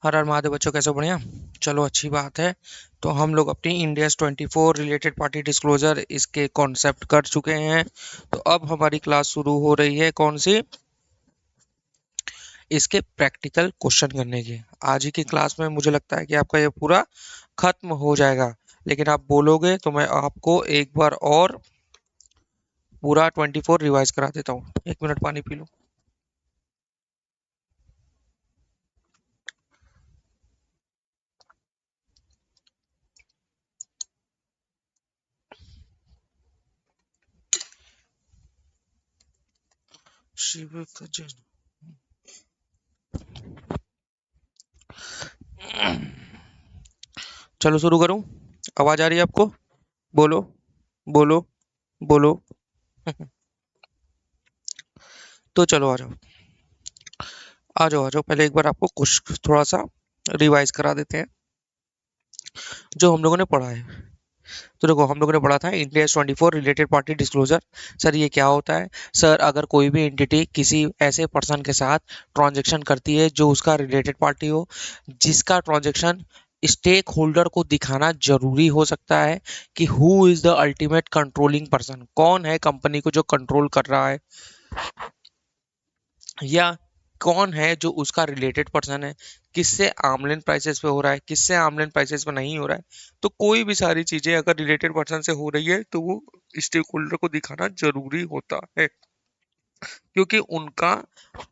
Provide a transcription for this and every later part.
हर हर महादेव बच्चों, कैसे हो? बढ़िया। चलो, अच्छी बात है। तो हम लोग अपनी इंडियाज 24 रिलेटेड पार्टी डिस्क्लोजर इसके कॉन्सेप्ट कर चुके हैं। तो अब हमारी क्लास शुरू हो रही है कौन सी? इसके प्रैक्टिकल क्वेश्चन करने की। आज ही की क्लास में मुझे लगता है कि आपका ये पूरा खत्म हो जाएगा। लेकिन आप बोलोगे तो मैं आपको एक बार और पूरा 24 रिवाइज करा देता हूँ। 1 मिनट पानी पी लो। शिव का जन्म। चलो शुरू करूं। आवाज आ रही है आपको? बोलो, बोलो, बोलो। तो चलो आ जाओ, आ जाओ, आ जाओ। पहले एक बार आपको कुछ थोड़ा सा रिवाइज करा देते हैं जो हम लोगों ने पढ़ा है। तो देखो, हम लोगों ने पढ़ा था India 24 related party disclosure. Sir, ये क्या होता है? सर, अगर कोई भी एंटिटी किसी ऐसे पर्सन के साथ ट्रांजैक्शन करती है जो उसका रिलेटेड पार्टी हो, जिसका ट्रांजैक्शन स्टेक होल्डर को दिखाना जरूरी हो सकता है कि who is the ultimate controlling person, कौन है कंपनी को जो कंट्रोल कर रहा है, या कौन है जो उसका रिलेटेड पर्सन है, किससे आमलाइन प्राइसेस पे हो रहा है, किससे आमलाइन प्राइसेस पे नहीं हो रहा है। तो कोई भी सारी चीजें अगर रिलेटेड पर्सन से हो रही है तो वो स्टेक होल्डर को दिखाना जरूरी होता है, क्योंकि उनका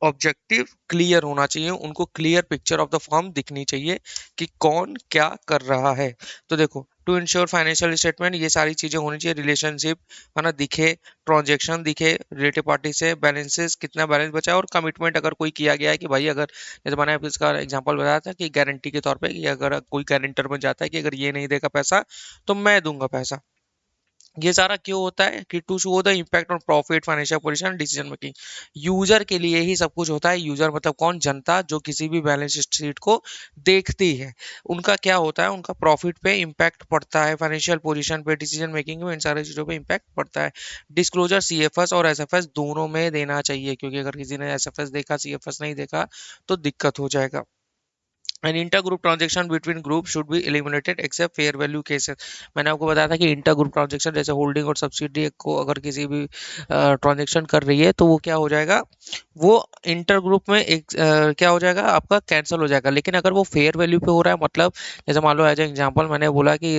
ऑब्जेक्टिव क्लियर होना चाहिए, उनको clear picture of the firm दिखनी चाहिए कि कौन क्या कर रहा है। तो देखो, टू इंश्योर फाइनेंशियल स्टेटमेंट, ये सारी चीजें होनी चाहिए। रिलेशनशिप है ना, दिखे, ट्रांजैक्शन दिखे रिलेटेड पार्टी से, बैलेंसेस, कितना बैलेंस बचा है, और कमिटमेंट अगर कोई किया गया है कि भाई, अगर जैसे मैंने अभी इसका एग्जांपल बताया था कि गारंटी के तौर पे कि अगर कोई गारंटर बन जाता है कि अगर ये नहीं देगा पैसा तो मैं दूंगा पैसा। ये सारा क्यों होता है? कि to show the impact on profit, financial position, decision making. User के लिए ही सब कुछ होता है। यूजर मतलब कौन? जनता, जो किसी भी बैलेंस शीट को देखती है। उनका क्या होता है? उनका प्रॉफिट पे इम्पैक्ट पड़ता है, फाइनेंशियल पोजीशन पे, डिसीजन मेकिंग में, इन सारी चीजों पे इम्पैक्ट पड़ता है। डिस्क्लोजर सीएफएस और एसएफएस दोनों में देना चाहिए, क्योंकि अगर किसी ने एसएफएस देखा, सीएफएस नहीं देखा, तो दिक्कत हो जाएगा। An inter group transaction between group should be eliminated except fair value cases. मैंने आपको बताया था कि इंटर ग्रुप ट्रांजेक्शन, जैसे होल्डिंग और सब्सिडी को अगर किसी भी ट्रांजेक्शन कर रही है तो वो क्या हो जाएगा? वो इंटर ग्रुप में एक क्या हो जाएगा? आपका कैंसिल हो जाएगा। लेकिन अगर वो फेयर वैल्यू पे हो रहा है, मतलब जैसे मान लो एज एग्जांपल मैंने बोला कि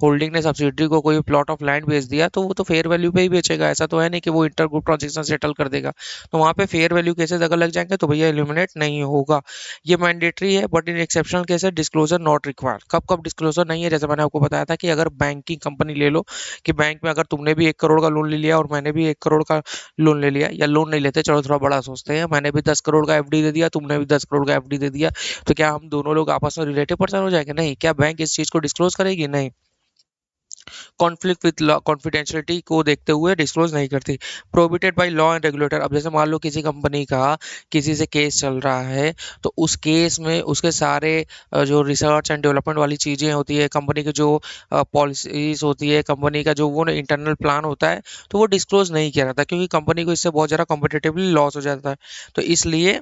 होल्डिंग ने सब्सिडी को कोई प्लॉट ऑफ लैंड बेच दिया, तो वो तो फेयर वैल्यू पे ही बेचेगा। ऐसा तो है नहीं कि वो इंटर ग्रुप ट्रांजेक्शन सेटल कर देगा। तो वहां पे फेयर वैल्यू केसेस अगर लग जाएंगे तो भैया एलिमिनेट नहीं होगा। ये मैंडेटरी है, but in exceptional cases disclosure not required. कब कब डिस्क्लोजर नहीं है? जैसे मैंने आपको बताया था कि अगर बैंकिंग कंपनी ले लो, कि बैंक में अगर तुमने भी 1 करोड़ का लोन ले लिया और मैंने भी 1 करोड़ का लोन ले लिया, या लोन नहीं लेते, चलो थोड़ा बड़ा सोचते हैं, मैंने भी 10 करोड़ का एफडी दे दिया, तुमने भी 10 करोड़ का एफडी दे दिया, तो क्या हम दोनों लोग आपस में रिलेटिव पर्सन हो जाएंगे? नहीं। क्या बैंक इस चीज को डिस्क्लोज करेगी? नहीं। कॉन्फ्लिक्ट विद लॉ, कॉन्फिडेंशियलिटी को देखते हुए डिस्क्लोज नहीं करती। Prohibited by law and regulator. अब जैसे मान लो किसी कंपनी का किसी से केस चल रहा है, तो उस केस में उसके सारे जो रिसर्च एंड डेवलपमेंट वाली चीजें होती है, कंपनी की जो पॉलिसीज होती है, कंपनी का जो वो इंटरनल प्लान होता है, तो वो डिस्क्लोज नहीं किया जाता, क्योंकि कंपनी को इससे बहुत ज्यादा कॉम्पिटिटिवली लॉस हो जाता है। तो इसलिए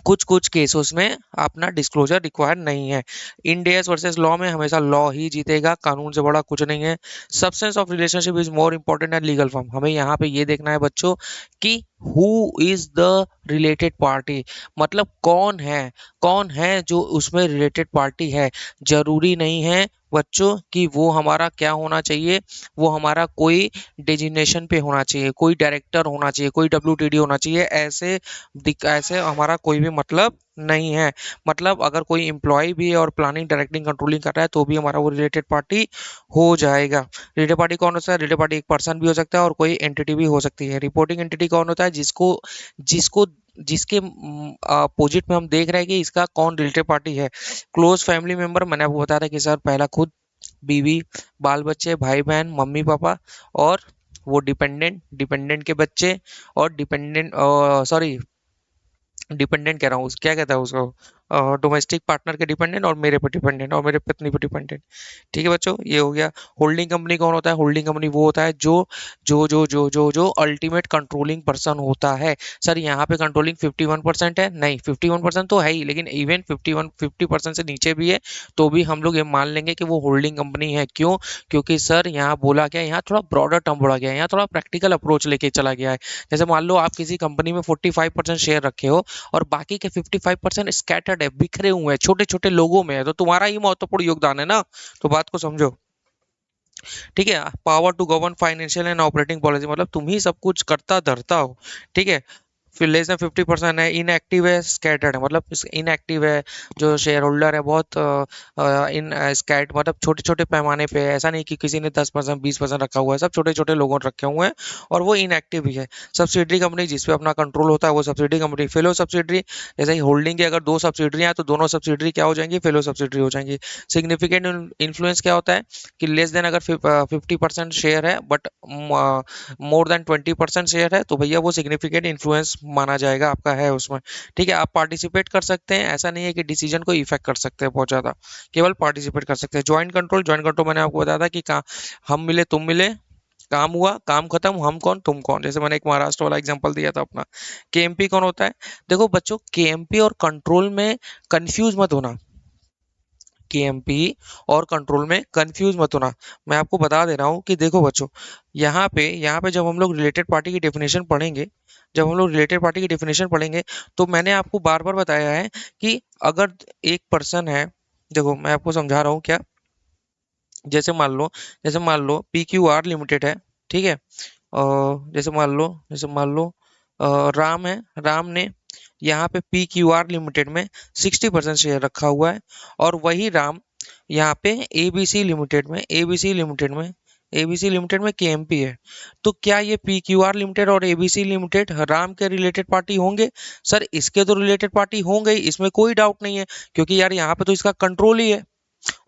कुछ कुछ केसेस में अपना डिस्क्लोजर रिक्वायर नहीं है। इंडियस वर्सेस लॉ में हमेशा लॉ ही जीतेगा, कानून से बड़ा कुछ नहीं है। Substance of relationship is more important and legal form. हमें यहाँ पे ये देखना है बच्चों कि who is the related party, मतलब कौन है जो उसमें रिलेटेड पार्टी है। जरूरी नहीं है बच्चों कि वो हमारा क्या होना चाहिए, वो हमारा कोई डेजिग्नेशन पे होना चाहिए, कोई डायरेक्टर होना चाहिए, कोई डब्ल्यूटीडी होना चाहिए। ऐसे हमारा कोई भी मतलब नहीं है। मतलब अगर कोई एम्प्लॉय भी है और प्लानिंग, डायरेक्टिंग, कंट्रोलिंग कर रहा है, तो भी हमारा वो रिलेटेड पार्टी हो जाएगा। रिलेटेड पार्टी कौन होता है? रिलेटेड पार्टी एक पर्सन भी हो सकता है और कोई एंटिटी भी हो सकती है। रिपोर्टिंग एंटिटी कौन होता है? जिसको जिसको जिसके अपोजिट में हम देख रहे हैं कि इसका कौन रिलेटेड पार्टी है। क्लोज फैमिली मेंबर, मैंने आपको बताया था कि सर पहला खुद, बीवी, बाल बच्चे, भाई बहन, मम्मी पापा, और वो डिपेंडेंट के बच्चे, और डिपेंडेंट, सॉरी, डिपेंडेंट कह रहा हूँ, क्या कहता है उसको, डोमेस्टिक पार्टनर के डिपेंडेंट और मेरे पे डिपेंडेंट और मेरे पत्नी पे डिपेंडेंट। ठीक है बच्चों, ये हो गया। होल्डिंग कंपनी कौन होता है? होल्डिंग कंपनी वो होता है जो जो अल्टीमेट कंट्रोलिंग पर्सन होता है। सर यहाँ पे कंट्रोलिंग 51% है, नहीं 51% तो है ही, लेकिन इवन 50% से नीचे भी है तो भी हम लोग ये मान लेंगे कि वो होल्डिंग कंपनी है। क्यों? क्योंकि सर यहाँ बोला गया, यहाँ थोड़ा ब्रॉडर टर्म बोला गया है, यहाँ थोड़ा प्रैक्टिकल अप्रोच लेके चला गया है। जैसे मान लो आप किसी कंपनी में 45% शेयर रखे हो और बाकी के 55% स्कैटर्ड है, बिखरे हुए हैं, छोटे छोटे लोगों में है, तो तुम्हारा ही महत्वपूर्ण योगदान है ना। तो बात को समझो। ठीक है, power to govern financial and operating policy, मतलब तुम ही सब कुछ करता धरता हो। ठीक है, फिर लेस देन 50% है, इनएक्टिव है, स्कैटर्ड है, मतलब इनएक्टिव है, जो शेयर होल्डर है बहुत इन स्कैट मतलब छोटे छोटे पैमाने पे है, ऐसा नहीं कि किसी ने 10% 20% रखा हुआ है, सब छोटे छोटे लोगों ने रखे हुए हैं और वो इनएक्टिव भी है। सब्सिडरी कंपनी जिसपे अपना कंट्रोल होता है वो सब्सिडरी कंपनी। फेलो सब्सिडरी, जैसे ही होल्डिंग की अगर दो सब्सिडरी हैं तो दोनों सब्सिडरी क्या हो जाएंगी? फेलो सब्सिडरी हो जाएंगी। सिग्निफिकेंट इन्फ्लुएंस क्या होता है कि लेस देन अगर 50% शेयर है बट मोर देन 20% शेयर है तो भैया वो सिग्निफिकेंट इन्फ्लुएंस माना जाएगा, आपका है उसमें। ठीक है, आप पार्टिसिपेट कर सकते हैं, ऐसा नहीं है कि डिसीजन को इफेक्ट कर सकते हैं बहुत ज्यादा, केवल पार्टिसिपेट कर सकते हैं। ज्वाइंट कंट्रोल, ज्वाइंट कंट्रोल मैंने आपको बताया था कि हम मिले तुम मिले, काम हुआ काम खत्म, हम कौन तुम कौन, जैसे मैंने एक महाराष्ट्र वाला एग्जांपल दिया था अपना। केएमपी कौन होता है? देखो बच्चों, केएमपी और कंट्रोल में कंफ्यूज मत होना। केएमपी और कंट्रोल में कंफ्यूज मत होना। मैं आपको बता दे रहा हूँ कि देखो बच्चों, यहाँ पे जब हम लोग रिलेटेड पार्टी की डेफिनेशन पढ़ेंगे, जब हम लोग रिलेटेड पार्टी की डेफिनेशन पढ़ेंगे तो मैंने आपको बार बार बताया है कि अगर एक पर्सन है, देखो मैं आपको समझा रहा हूँ क्या। जैसे मान लो जैसे मान लो पी क्यू आर लिमिटेड है। ठीक है, जैसे मान लो राम है, राम ने यहाँ पे पी क्यू आर लिमिटेड में 60% शेयर रखा हुआ है और वही राम यहाँ पे एबीसी लिमिटेड में केएमपी है। तो क्या ये पी क्यू आर लिमिटेड और एबीसी लिमिटेड राम के रिलेटेड पार्टी होंगे? सर इसके तो रिलेटेड पार्टी होंगे ही, इसमें कोई डाउट नहीं है, क्योंकि यार यहाँ पे तो इसका कंट्रोल ही है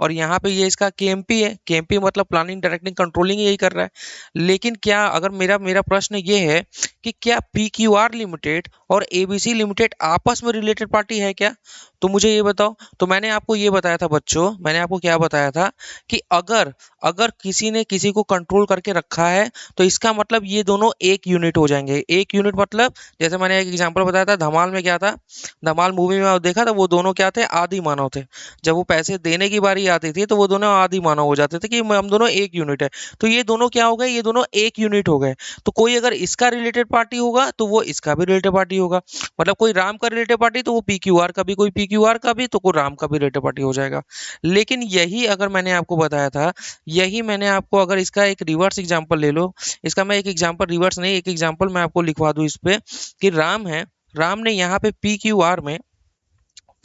और यहाँ पे ये इसका केएमपी है। केएमपी मतलब प्लानिंग डायरेक्टिंग कंट्रोलिंग यही कर रहा है। लेकिन क्या अगर मेरा मेरा प्रश्न ये है कि क्या पीक्यूआर लिमिटेड और एबीसी लिमिटेड आपस में रिलेटेड पार्टी है क्या? तो मुझे ये बताओ। तो मैंने आपको ये बताया था बच्चों, मैंने आपको क्या बताया था कि अगर अगर किसी ने किसी को कंट्रोल करके रखा है तो इसका मतलब ये दोनों एक यूनिट हो जाएंगे। एक यूनिट मतलब जैसे मैंने एक एग्जांपल बताया था, धमाल में क्या था, धमाल मूवी में देखा था, वो दोनों क्या थे? आदि मानव थे। जब वो पैसे देने की बारी आती थी तो वो दोनों आदि मानव हो जाते थे कि हम दोनों एक यूनिट है। तो ये दोनों क्या हो गए? ये दोनों एक यूनिट हो गए। तो कोई अगर इसका रिलेटेड पार्टी होगा तो वो इसका भी रिलेटेड पार्टी होगा। मतलब कोई राम का रिलेटेड पार्टी तो वो पीक्यूआर का भी, कोई पीक्यूआर का भी तो कोई राम का भी रिलेटेड पार्टी हो जाएगा। लेकिन यही अगर मैंने आपको बताया था, यही मैंने आपको, अगर इसका एक रिवर्स एग्जांपल ले लो, इसका मैं एक एग्जांपल रिवर्स नहीं, एक एग्जांपल मैं आपको लिखवा दूं इस पे कि राम है, राम ने यहाँ पे पीक्यूआर में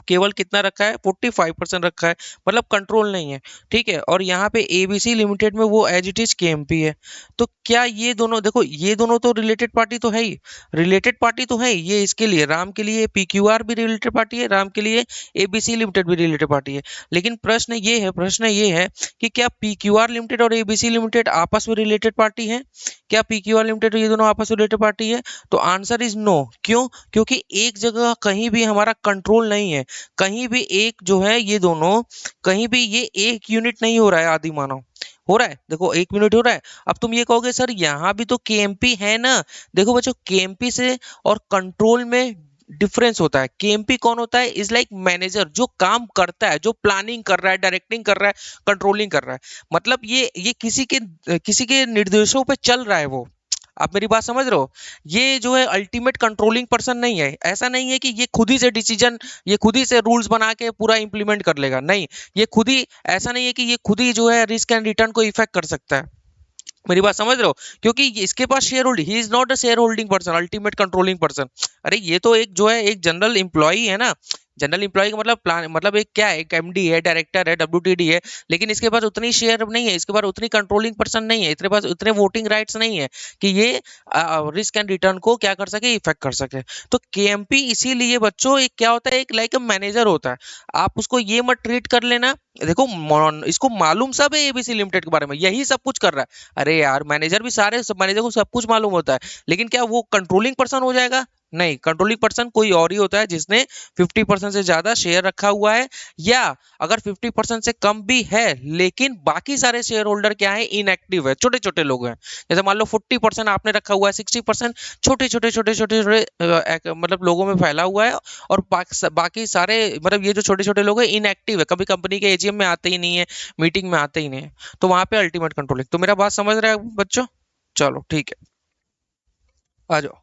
केवल कितना रखा है? 45% रखा है, मतलब कंट्रोल नहीं है। ठीक है, और यहाँ पे एबीसी लिमिटेड में वो एज इट इज केएमपी है। तो क्या ये दोनों, देखो ये दोनों तो रिलेटेड पार्टी तो है ही, रिलेटेड पार्टी तो है ही। ये इसके लिए, राम के लिए पीक्यूआर भी रिलेटेड पार्टी है, राम के लिए एबीसी लिमिटेड भी रिलेटेड पार्टी है। लेकिन प्रश्न ये है कि क्या पीक्यूआर लिमिटेड और एबीसी लिमिटेड आपस में रिलेटेड पार्टी है? क्या पीक्यूआर लिमिटेड और ये दोनों आपस में रिलेटेड पार्टी है? तो आंसर इज नो। क्यों? क्योंकि एक जगह कहीं भी हमारा कंट्रोल नहीं है, कहीं भी एक जो है ये दोनों, कहीं भी ये एक यूनिट नहीं हो रहा है आदि मानव, हो रहा है, देखो एक मिनट हो रहा है। अब तुम ये कहोगे सर यहाँ भी तो केएमपी है ना। देखो बच्चों, केएमपी से और कंट्रोल में डिफरेंस होता है। केएमपी कौन होता है? इज लाइक मैनेजर, जो काम करता है, जो प्लानिंग कर रहा है, डायरेक्टिंग कर रहा है, कंट्रोलिंग कर रहा है। मतलब ये किसी के निर्देशों पे चल रहा है वो। आप मेरी बात समझ रहे हो? ये जो है अल्टीमेट कंट्रोलिंग पर्सन नहीं है। ऐसा नहीं है कि ये खुद ही से डिसीजन, ये खुद ही से रूल्स बना के पूरा इंप्लीमेंट कर लेगा, नहीं। ये खुद ही, ऐसा नहीं है कि ये खुद ही जो है रिस्क एंड रिटर्न को इफेक्ट कर सकता है। मेरी बात समझ रहे हो? क्योंकि इसके पास share holding, he is not a share holding person, ultimate controlling person. अरे ये तो एक जो है एक जनरल एम्प्लॉई है ना। जनरल एम्प्लॉय का मतलब प्लान, मतलब एक क्या है, एक एमडी है, डायरेक्टर है, डब्ल्यूटीडी है, लेकिन इसके पास उतनी शेयर नहीं है, इसके पास उतनी कंट्रोलिंग पर्सन नहीं है, इसके पास उतने वोटिंग राइट्स नहीं है कि ये रिस्क एंड रिटर्न को क्या कर सके, इफेक्ट कर सके। तो केएमपी इसीलिए बच्चों एक क्या होता है, एक लाइक अ मैनेजर होता है। आप उसको ये मत ट्रीट कर लेना। देखो इसको मालूम सब है एबीसी लिमिटेड के बारे में, यही सब कुछ कर रहा है। अरे यार मैनेजर भी सारे सब, मैनेजर को सब कुछ मालूम होता है, लेकिन क्या वो कंट्रोलिंग पर्सन हो जाएगा? नहीं, कंट्रोलिंग पर्सन कोई और ही होता है जिसने 50% से ज्यादा शेयर रखा हुआ है, या अगर 50% से कम भी है लेकिन बाकी सारे शेयर होल्डर क्या है, इनएक्टिव है, छोटे छोटे लोग हैं। जैसे मान लो 40% आपने रखा हुआ है, 60% छोटे छोटे छोटे छोटे छोटे मतलब लोगों में फैला हुआ है, और बाकी सारे मतलब ये जो छोटे छोटे लोग हैं इनएक्टिव है, कभी कंपनी के एजीएम में आते ही नहीं है, मीटिंग में आते ही नहीं है, तो वहां पे अल्टीमेट कंट्रोलिंग। तो मेरा बात समझ रहे हैं बच्चों? चलो ठीक है, आ जाओ।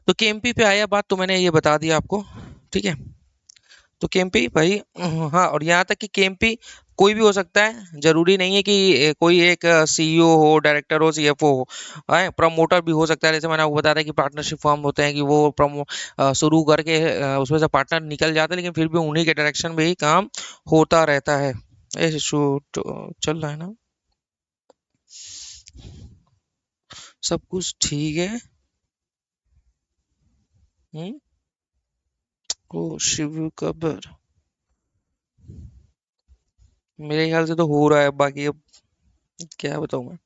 तो केएमपी पे आया बात, तो मैंने ये बता दिया आपको, ठीक है। तो केएमपी भाई, हाँ, और यहाँ तक कि केएमपी कोई भी हो सकता है, जरूरी नहीं है कि कोई एक सीईओ हो, डायरेक्टर हो, सीएफओ हो, है प्रमोटर भी हो सकता है। जैसे मैंने आपको बताया था कि पार्टनरशिप फॉर्म होते हैं कि वो शुरू करके उसमें से पार्टनर निकल जाते हैं, लेकिन फिर भी उन्हीं के डायरेक्शन में ही काम होता रहता है। ऐसे शूट चल रहा है ना, सब कुछ ठीक है। हम्म। ओ शिव कबर, मेरे ख्याल से तो हो रहा है, बाकी अब क्या बताऊं मैं।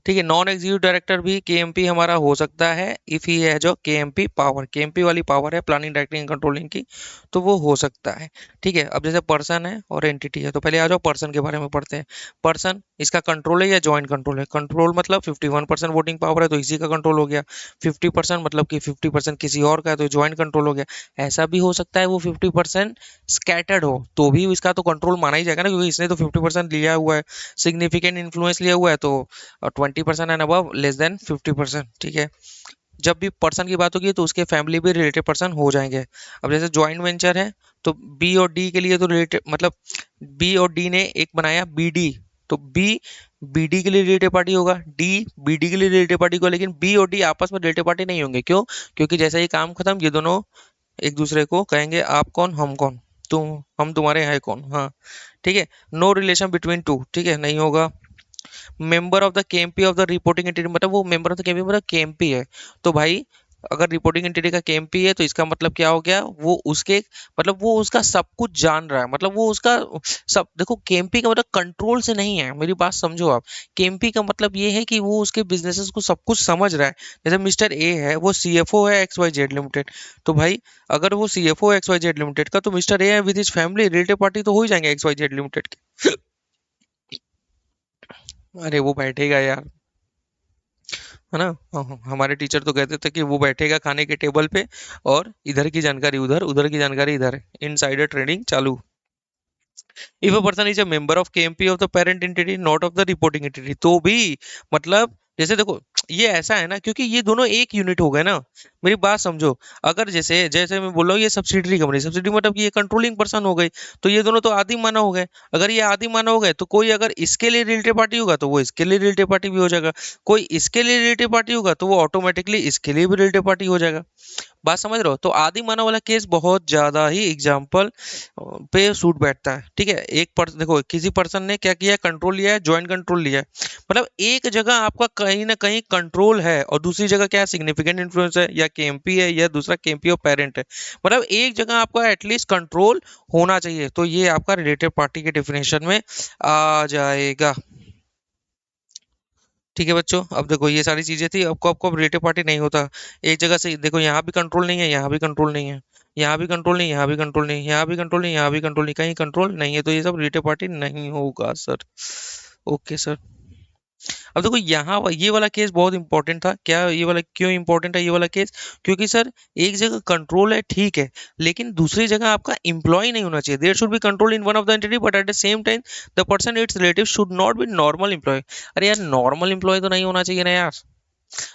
ठीक है, नॉन एग्जीक्यूटिव डायरेक्टर भी केएमपी हमारा हो सकता है, इफ ही है जो केएमपी पावर, केएमपी वाली पावर है प्लानिंग डायरेक्टिंग एंड कंट्रोलिंग की, तो वो हो सकता है। ठीक है, अब जैसे पर्सन है और एंटिटी है, तो पहले आ जाओ पर्सन के बारे में पढ़ते हैं। पर्सन, इसका कंट्रोल है या जॉइंट कंट्रोल है? कंट्रोल मतलब 51% वोटिंग पावर है तो इसी का कंट्रोल हो गया, 50% मतलब कि 50% किसी और का है तो जॉइंट कंट्रोल हो गया। ऐसा भी हो सकता है वो 50% स्कैटर्ड हो, तो भी इसका तो कंट्रोल माना ही जाएगा ना, क्योंकि इसने तो 50% लिया हुआ है, सिग्निफिकेंट इन्फ्लुएंस लिया हुआ है, तो और 20% एंड अबव लेस देन 50%। ठीक है, जब भी पर्सन की बात होगी तो उसके फैमिली भी रिलेटेड पर्सन हो जाएंगे। अब जैसे ज्वाइंट वेंचर है, तो बी और डी के लिए तो रिलेटेड मतलब बी और डी ने एक बनाया बीडी, तो बी बीडी के लिए रिलेटेड पार्टी होगा, डी बीडी के लिए रिलेटेड पार्टी को, लेकिन बी और डी आपस में रिलेटेड पार्टी नहीं होंगे। क्यों? क्योंकि जैसे ही काम खत्म ये दोनों एक दूसरे को कहेंगे आप कौन हम कौन, तुम हम तुम्हारे हैं कौन, हाँ। ठीक है, नो रिलेशन बिटवीन टू, ठीक है, नहीं होगा। Member of the KMP of the reporting entity, मतलब वो मेंबर ऑफ द केएमपी मतलब केएमपी है, तो भाई अगर रिपोर्टिंग एंटिटी का केएमपी है तो इसका मतलब क्या हो गया, वो उसके मतलब वो उसका सब कुछ जान रहा है, मतलब वो उसका सब, देखो केएमपी का मतलब कंट्रोल से नहीं है, मेरी बात समझो आप। केएमपी का मतलब ये है कि वो उसके बिजनेसेस को सब कुछ समझ रहा है। जैसे मिस्टर ए है, वो सीएफओ है एक्स वाई जेड लिमिटेड, तो भाई अगर वो CFO X Y Z limited का, तो मिस्टर ए है with his family related party तो हो ही जाएंगे एक्स वाई जेड लिमिटेड के। अरे वो बैठेगा यार, है ना। हमारे टीचर तो कहते थे कि वो बैठेगा खाने के टेबल पे, और इधर की जानकारी उधर, उधर की जानकारी इधर, इनसाइडर ट्रेडिंग चालू। If a person is a member of KMP of the parent entity not of the reporting entity, तो भी मतलब जैसे देखो ये ऐसा है ना, क्योंकि ये दोनों एक यूनिट हो गए ना, मेरी बात समझो। अगर जैसे जैसे मैं बोल रहा हूँ ये सब्सिडरी कंपनी, सब्सिडरी मतलब कि ये कंट्रोलिंग पर्सन हो गई, तो ये दोनों तो आदि मानव हो गए। अगर ये आदि मानव हो गए तो कोई अगर इसके लिए रिलेटेड पार्टी होगा तो वो इसके लिए रिलेटेड पार्टी भी हो जाएगा, कोई इसके लिए रिलेटेड पार्टी होगा तो वो ऑटोमेटिकली इसके लिए भी रिलेटेड पार्टी हो जाएगा। बात समझ रहे हो? तो आदि मानव वाला केस बहुत ज्यादा ही एग्जाम्पल पे सूट बैठता है। ठीक है, एक पर्सन देखो, किसी पर्सन ने क्या किया, कंट्रोल लिया है, ज्वाइंट कंट्रोल लिया है, मतलब एक जगह आपका कहीं ना कहीं कंट्रोल है और दूसरी जगह क्या है, सिग्निफिकेंट इन्फ्लुएंस है, या केएमपी है, या दूसरा केएमपी और पेरेंट है, मतलब एक जगह आपका एटलीस्ट कंट्रोल होना चाहिए, तो ये आपका रिलेटेड पार्टी के डेफिनेशन में आ जाएगा। ठीक है बच्चों, अब देखो ये सारी चीजें थी, आपको आपको अब रिलेटिव पार्टी नहीं होता। एक जगह से देखो, यहाँ भी कंट्रोल नहीं है, यहाँ भी कंट्रोल नहीं है, यहाँ भी कंट्रोल नहीं, यहाँ भी कंट्रोल नहीं, यहाँ भी कंट्रोल नहीं, यहाँ भी कंट्रोल नहीं, कहीं कंट्रोल नहीं है, तो ये सब रिलेटिव पार्टी नहीं होगा सर। Okay sir. अब देखो यहाँ ये वाला केस बहुत इंपॉर्टेंट था, क्या ये वाला क्यों इंपॉर्टेंट है ये वाला केस? क्योंकि सर एक जगह कंट्रोल है ठीक है, लेकिन दूसरी जगह आपका एम्प्लॉय नहीं होना चाहिए। There should be control in one of the entity but at the same time the person its relative should not be normal employ. अरे यार नॉर्मल एम्प्लॉय तो नहीं होना चाहिए ना यार।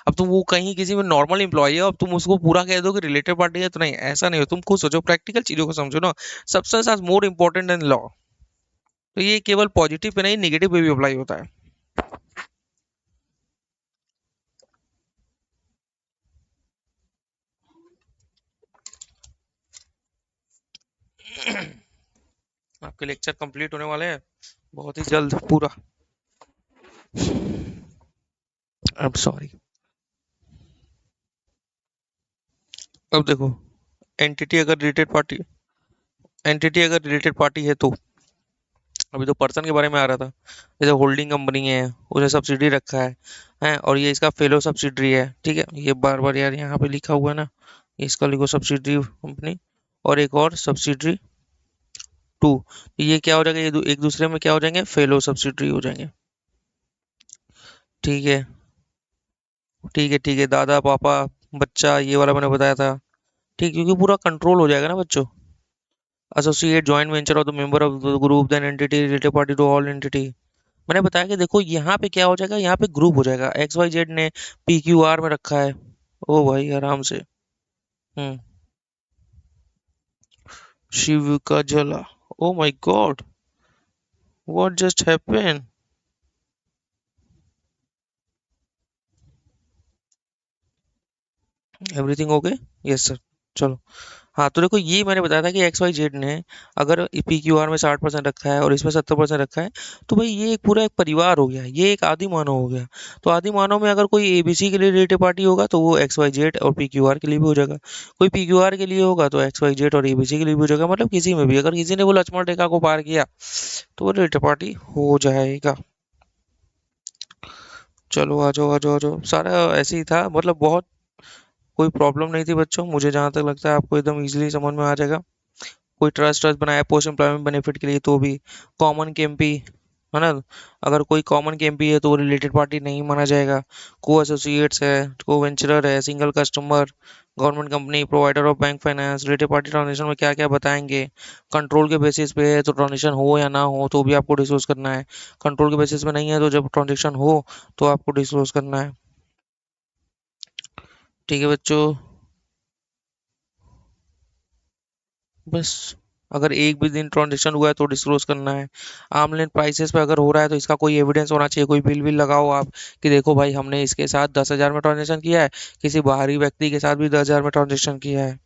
अब तुम वो कहीं किसी में नॉर्मल एम्प्लॉय है, अब तुम उसको पूरा कह दो कि रिलेटेड पार्टी है, तो नहीं, ऐसा नहीं हो। तुम खुद सोचो, प्रैक्टिकल चीजों को समझो ना। सब्सटेंस आज मोर इंपॉर्टेंट देन लॉ। तो ये केवल पॉजिटिव पे नहीं, निगेटिव पे भी अप्लाई होता है। आपके लेक्चर कंप्लीट होने वाले हैं बहुत ही जल्द पूरा। अब सॉरी। अब देखो, एंटिटी अगर रिलेटेड पार्टी, एंटिटी अगर रिलेटेड पार्टी है तो अभी तो पर्सन के बारे में आ रहा था। जैसे होल्डिंग कंपनी है, उसने सब्सिडी रखा है और ये इसका फेलो सब्सिडरी है, ठीक है, ये बार बार यार यहाँ पे लिखा हुआ है ना, इसका लिखो सब्सिडरी कंपनी, और एक और सब्सिडरी टू, ये क्या हो जाएगा, एक दूसरे में क्या हो जाएंगे, फेलो सब्सिडरी हो जाएंगे। ठीक है, ठीक है, ठीक है, दादा पापा बच्चा, ये वाला मैंने बताया था। ठीक, क्योंकि पूरा कंट्रोल हो जाएगा ना बच्चों। Associate joint venture of the member of the group then entity related party to all entity. मैंने बताया कि देखो यहाँ पे क्या हो जाएगा, यहाँ पे ग्रुप हो जाएगा, एक्स वाई जेड ने पी क्यू आर में रखा है। ओ भाई आराम से। हम्म। शिव का जला। ओ my God, what just happen. Everything okay. Yes sir. चलो। हाँ तो देखो, ये मैंने बताया था कि एक्स वाई जेड ने अगर पी क्यू आर में 60% रखा है और इसमें 70% रखा है, तो भाई ये एक पूरा एक परिवार हो गया, ये एक आदि मानव हो गया। तो आदि मानव में अगर कोई एबीसी के लिए रिलेटेड पार्टी होगा तो वो एक्स वाई जेड और पी क्यू आर के लिए भी हो जाएगा। कोई पी क्यू आर के लिए होगा तो एक्स वाई जेड और एबीसी के लिए भी हो जाएगा, मतलब किसी में भी अगर किसी ने वो लक्ष्मण रेखा को पार किया तो वो रिलेटेड पार्टी हो जाएगा। चलो आ जाओ, आ जाओ, आ जाओ, सारा ऐसे ही था, मतलब बहुत कोई प्रॉब्लम नहीं थी बच्चों, मुझे जहाँ तक लगता है आपको एकदम इजीली समझ में आ जाएगा। कोई ट्रस्ट ट्रस्ट बनाया पोस्ट एम्प्लॉयमेंट बेनिफिट के लिए तो भी कॉमन केएमपी है ना, अगर कोई कॉमन केएमपी है तो वो रिलेटेड पार्टी नहीं माना जाएगा। को एसोसिएट्स है, को वेंचरर है, single customer, government company, provider of bank finance, related party transaction में क्या क्या बताएंगे। कंट्रोल के बेसिस पे है तो ट्रांजेक्शन हो या ना हो तो भी आपको डिस्क्लोज करना है। कंट्रोल के बेसिस पे नहीं है तो जब ट्रांजेक्शन हो तो आपको डिस्क्लोज करना है। ठीक है बच्चों। बस, अगर एक भी दिन ट्रांजेक्शन हुआ है तो डिस्क्लोज करना है। आर्म लेंथ प्राइसेस पे अगर हो रहा है तो इसका कोई एविडेंस होना चाहिए, कोई बिल विल लगाओ आप कि देखो भाई हमने इसके साथ 10,000 में ट्रांजेक्शन किया है, किसी बाहरी व्यक्ति के साथ भी 10,000 में ट्रांजेक्शन किया है।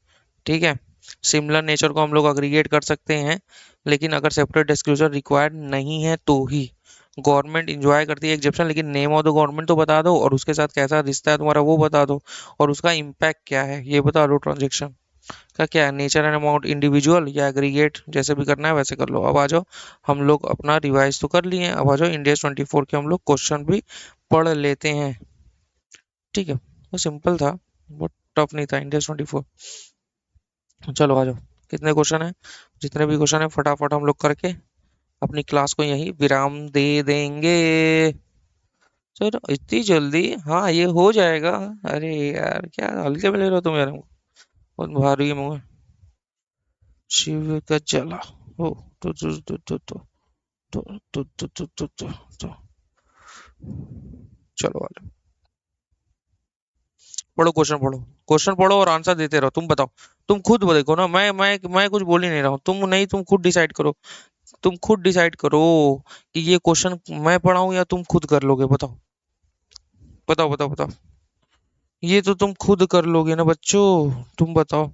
ठीक है। सिमिलर नेचर को हम लोग अग्रीगेट कर सकते हैं, लेकिन अगर सेपरेट डिस्क्लोजर रिक्वायर्ड नहीं है तो ही। गवर्नमेंट इंजॉय करती है एग्जेप्शन, लेकिन नेम ऑफ द गवर्नमेंट तो बता दो और उसके साथ कैसा रिश्ता है तुम्हारा वो बता दो, और उसका इम्पैक्ट क्या है ये बता दो ट्रांजेक्शन का, क्या है नेचर एंड अमाउंट, इंडिविजुअल या एग्रीगेट, जैसे भी करना है वैसे कर लो। अब आ जाओ, हम लोग अपना रिवाइज तो कर लिए हैं, अब आ जाओ इंडिया 24 के हम लोग क्वेश्चन भी पढ़ लेते हैं। ठीक है, वो सिंपल था, बहुत टफ नहीं था इंडिया 24। चलो आ जाओ, कितने क्वेश्चन है, जितने भी क्वेश्चन है फटाफट हम लोग करके अपनी क्लास को यहीं विराम दे देंगे। चलो इतनी जल्दी, हाँ ये हो जाएगा। अरे यार क्या हल्के में ले रहे हो तुम यार हमको, बहुत भारी मुंह। शिव का जला हो। तो तो चलो आ जाओ। पढ़ो क्वेश्चन, पढ़ो क्वेश्चन, पढ़ो और आंसर देते रहो। तुम बताओ, तुम खुद देखो ना, मैं कुछ बोल ही नहीं रहा हूँ, तुम नहीं, तुम खुद डिसाइड करो। तुम खुद डिसाइड करो कि ये क्वेश्चन मैं पढ़ाऊं या तुम खुद कर लोगे, बताओ। बताओ बताओ बताओ। ये तो तुम खुद कर लोगे ना बच्चों, तुम बताओ।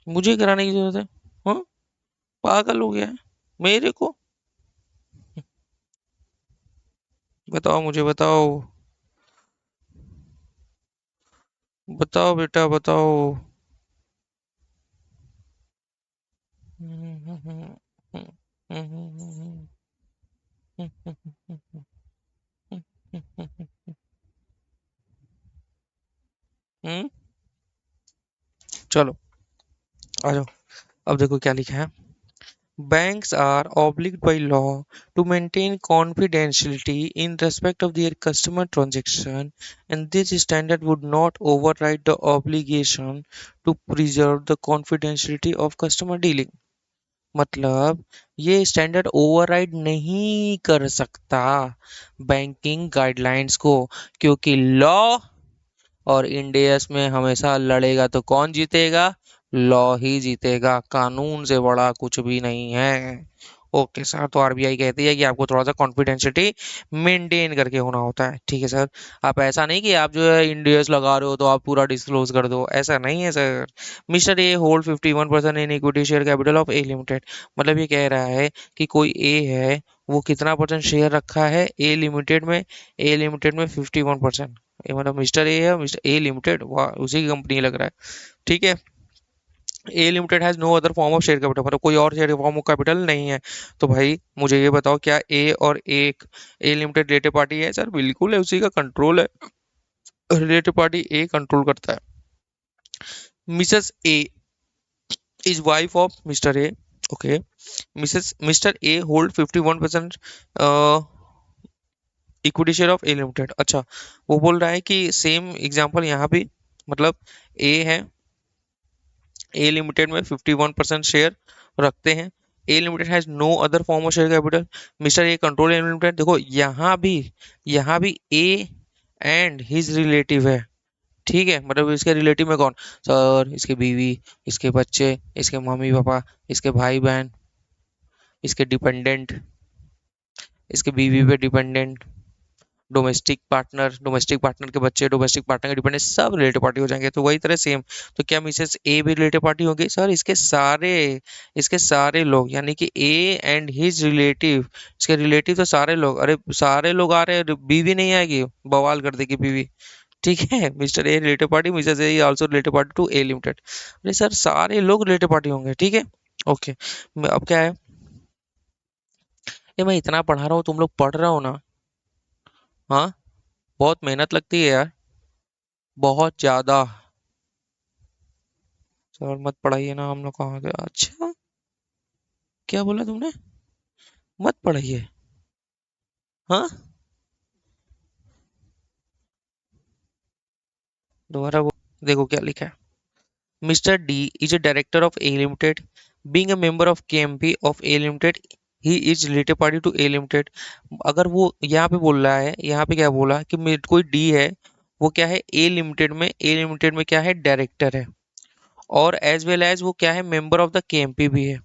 मुझे कराने की जरूरत है? हाँ, पागल हो गया है मेरे को। बताओ मुझे बताओ। बताओ बेटा बताओ। हम्म। चलो आ जाओ, अब देखो क्या लिखा है। Banks are obliged by law to maintain confidentiality in respect of their customer transaction, and this standard would not override the obligation to preserve the confidentiality of customer dealing. मतलब ये स्टैंडर्ड ओवरराइड नहीं कर सकता banking guidelines को, क्योंकि law और Indians में हमेशा लड़ेगा तो कौन जीतेगा, लॉ ही जीतेगा, कानून से बड़ा कुछ भी नहीं है। ओके सर, तो आरबीआई कहती है कि आपको थोड़ा सा कॉन्फिडेंशियलिटी मेंटेन करके होना होता है, ठीक है सर। आप ऐसा नहीं कि आप जो है इंडियस लगा रहे हो तो आप पूरा डिस्क्लोज कर दो, ऐसा नहीं है sir. Mister A hold 51% in equity share capital of A limited, मतलब ये कह रहा है कि कोई ए है, वो कितना परसेंट शेयर रखा है ए लिमिटेड में, ए लिमिटेड में 51%। ये मतलब मिस्टर ए है, मिस्टर ए लिमिटेड, वाह उसी की कंपनी लग रहा है। ठीक है। A limited has no other form of share capital, मतलब कोई और शेयर फॉर्म ऑफ कैपिटल नहीं है। तो भाई मुझे ये बताओ, क्या ए और एक ए लिमिटेड रिलेटेड पार्टी है? सर बिल्कुल है, उसी का कंट्रोल है, रिलेटेड पार्टी ए कंट्रोल करता है। Mrs A is wife of mister A, okay. Mister A hold 51% equity share of A limited. अच्छा, वो बोल रहा है कि सेम एग्जांपल यहाँ भी, मतलब ए है, ए लिमिटेड में 51% शेयर रखते हैं। A limited has no other form of share capital, mister A control A limited. देखो यहाँ भी ए एंड हिज रिलेटिव है, ठीक है, मतलब इसके रिलेटिव में कौन? सर इसके बीवी, इसके बच्चे, इसके मम्मी पापा, इसके भाई बहन, इसके डिपेंडेंट, इसके बीवी पे डिपेंडेंट, डोमेस्टिक पार्टनर के बच्चे, डोमेस्टिक पार्टनर के डिपेंडेंट, सब रिलेटेड पार्टी हो जाएंगे। तो वही तरह सेम, तो क्या मिसेस ए भी रिलेटेड पार्टी होगी? सर इसके सारे लोग, यानी कि ए एंड हिज रिलेटिव, इसके रिलेटिव तो सारे लोग, अरे सारे लोग आ रहे हैं, बीवी नहीं आएगी, बवाल कर देगी बीवी। ठीक है, Mr A related party, Mrs A also related party to A limited. अरे सर सारे लोग रिलेटेड पार्टी होंगे, ठीक है। ओके, अब क्या है, ये मैं इतना पढ़ा रहा हूँ, तुम लोग पढ़ रहे हो ना? हाँ, बहुत मेहनत लगती है यार, बहुत ज्यादा। सर मत पढ़ाइए ना, हम लोग कहाँ गए? अच्छा, क्या बोला तुमने? मत पढ़ाइए? हाँ, दोबारा वो, देखो क्या लिखा है। Mr D is a director of A Limited. Being a member of KMP of A Limited, he is related party to A Limited. अगर वो यहाँ पे बोल रहा है, यहाँ पे क्या बोला कि कोई डी है, वो क्या है, ए लिमिटेड में क्या है, डायरेक्टर है, और एज वेल एज वो क्या है, मेंबर ऑफ द केएमपी भी है।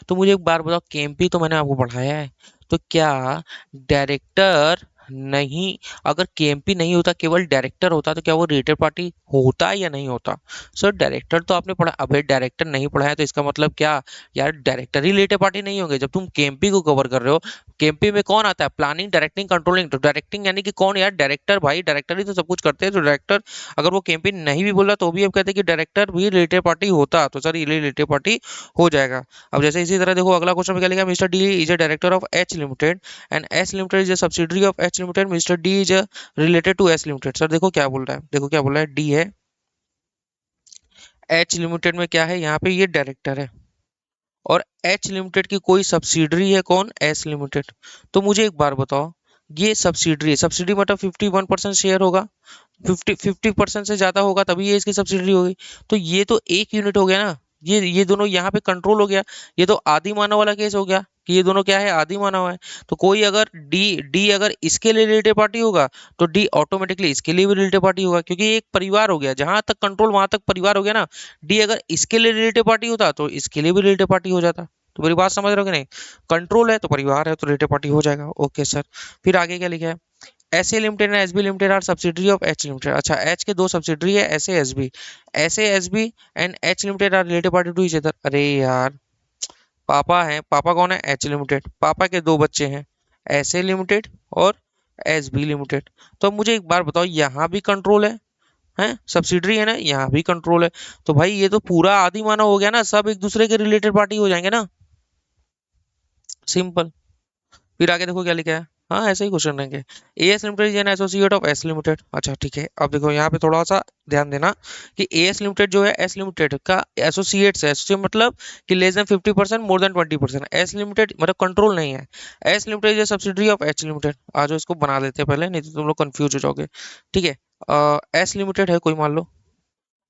तो मुझे एक बार बताओ, केएमपी तो मैंने आपको पढ़ाया है, तो क्या डायरेक्टर नहीं, अगर केएमपी नहीं होता, केवल डायरेक्टर होता, तो क्या वो रिलेटेड पार्टी होता या नहीं होता? सर डायरेक्टर तो आपने पढ़ा, अबे डायरेक्टर नहीं पढ़ा है तो इसका मतलब क्या? यार डायरेक्टर ही रिलेटेड पार्टी नहीं होंगे जब तुम केएमपी को कवर कर रहे हो। केएमपी में कौन आता है? Planning, directing, controlling. तो डायरेक्टिंग यानी कि कौन यार? डायरेक्टर, भाई डायरेक्टर ही तो सब कुछ करते हैं। तो डायरेक्टर, अगर वो केएमपी नहीं भी बोला तो भी अब कहते हैं कि डायरेक्टर भी रिलेटेड पार्टी होता, तो सर ये रिलेटेड पार्टी हो जाएगा। अब जैसे इसी तरह देखो अगला क्वेश्चन में क्या लिखा है, Mr D is a director of H limited and H limited is a subsidiary of H limited, Mr D is related to H limited. Sir देखो क्या बोल रहा है, देखो क्या बोल रहा है, डी है, एच लिमिटेड में क्या है, यहाँ पे ये डायरेक्टर है, और एच लिमिटेड की कोई सब्सिडरी है, कौन? H limited. तो मुझे एक बार बताओ, ये सब्सिडरी है, सब्सिडरी मतलब 51% शेयर होगा, 50% से ज्यादा होगा तभी ये इसकी सब्सिडरी होगी। तो ये तो एक यूनिट हो गया ना, ये दोनों यहाँ पे कंट्रोल हो गया। ये तो आदि मानव वाला केस हो गया कि ये दोनों क्या है, आदि मानव है। तो कोई अगर डी डी अगर इसके लिए रिलेटेड पार्टी होगा, तो डी ऑटोमेटिकली इसके लिए भी रिलेटेड पार्टी होगा, क्योंकि ये एक परिवार हो गया, जहां तक कंट्रोल वहां तक परिवार हो गया ना। डी अगर इसके लिए रिलेटेड पार्टी होता तो इसके लिए भी रिलेटेड पार्टी हो जाता। तो मेरी बात समझ रहे हो कि नहीं? कंट्रोल है तो परिवार है तो रिलेटेड पार्टी हो जाएगा। ओके सर, फिर आगे क्या लिखा है, S A limited and S B limited are subsidiary of H limited. अच्छा, एच के दो सब्सिडरी है, S A S B. S A S B and H limited are related party to each other. अरे यार, पापा है, पापा कौन है? H limited. पापा के दो बच्चे हैं, एस ए लिमिटेड और एस बी लिमिटेड। तो अब मुझे एक बार बताओ, यहाँ भी कंट्रोल है सब्सिडरी है ना, यहाँ भी कंट्रोल है। तो भाई ये तो पूरा आदि मानव हो गया ना, सब एक दूसरे के रिलेटेड पार्टी हो जाएंगे ना, सिंपल। फिर आगे देखो क्या लिखा है, हाँ ऐसे ही क्वेश्चन रहेंगे। As limited is an associate of S limited. अच्छा ठीक है, अब देखो यहाँ पे थोड़ा सा ध्यान देना कि एएस लिमिटेड जो है एस लिमिटेड का एसोसिएट्स है। एसोसिएट मतलब कि less than 50%, more than 20%। S limited मतलब कंट्रोल नहीं है। S limited is subsidiary of H limited. आज इसको बना देते हैं पहले, नहीं तो तुम लोग कंफ्यूज हो जाओगे। ठीक है, एस लिमिटेड है कोई, मान लो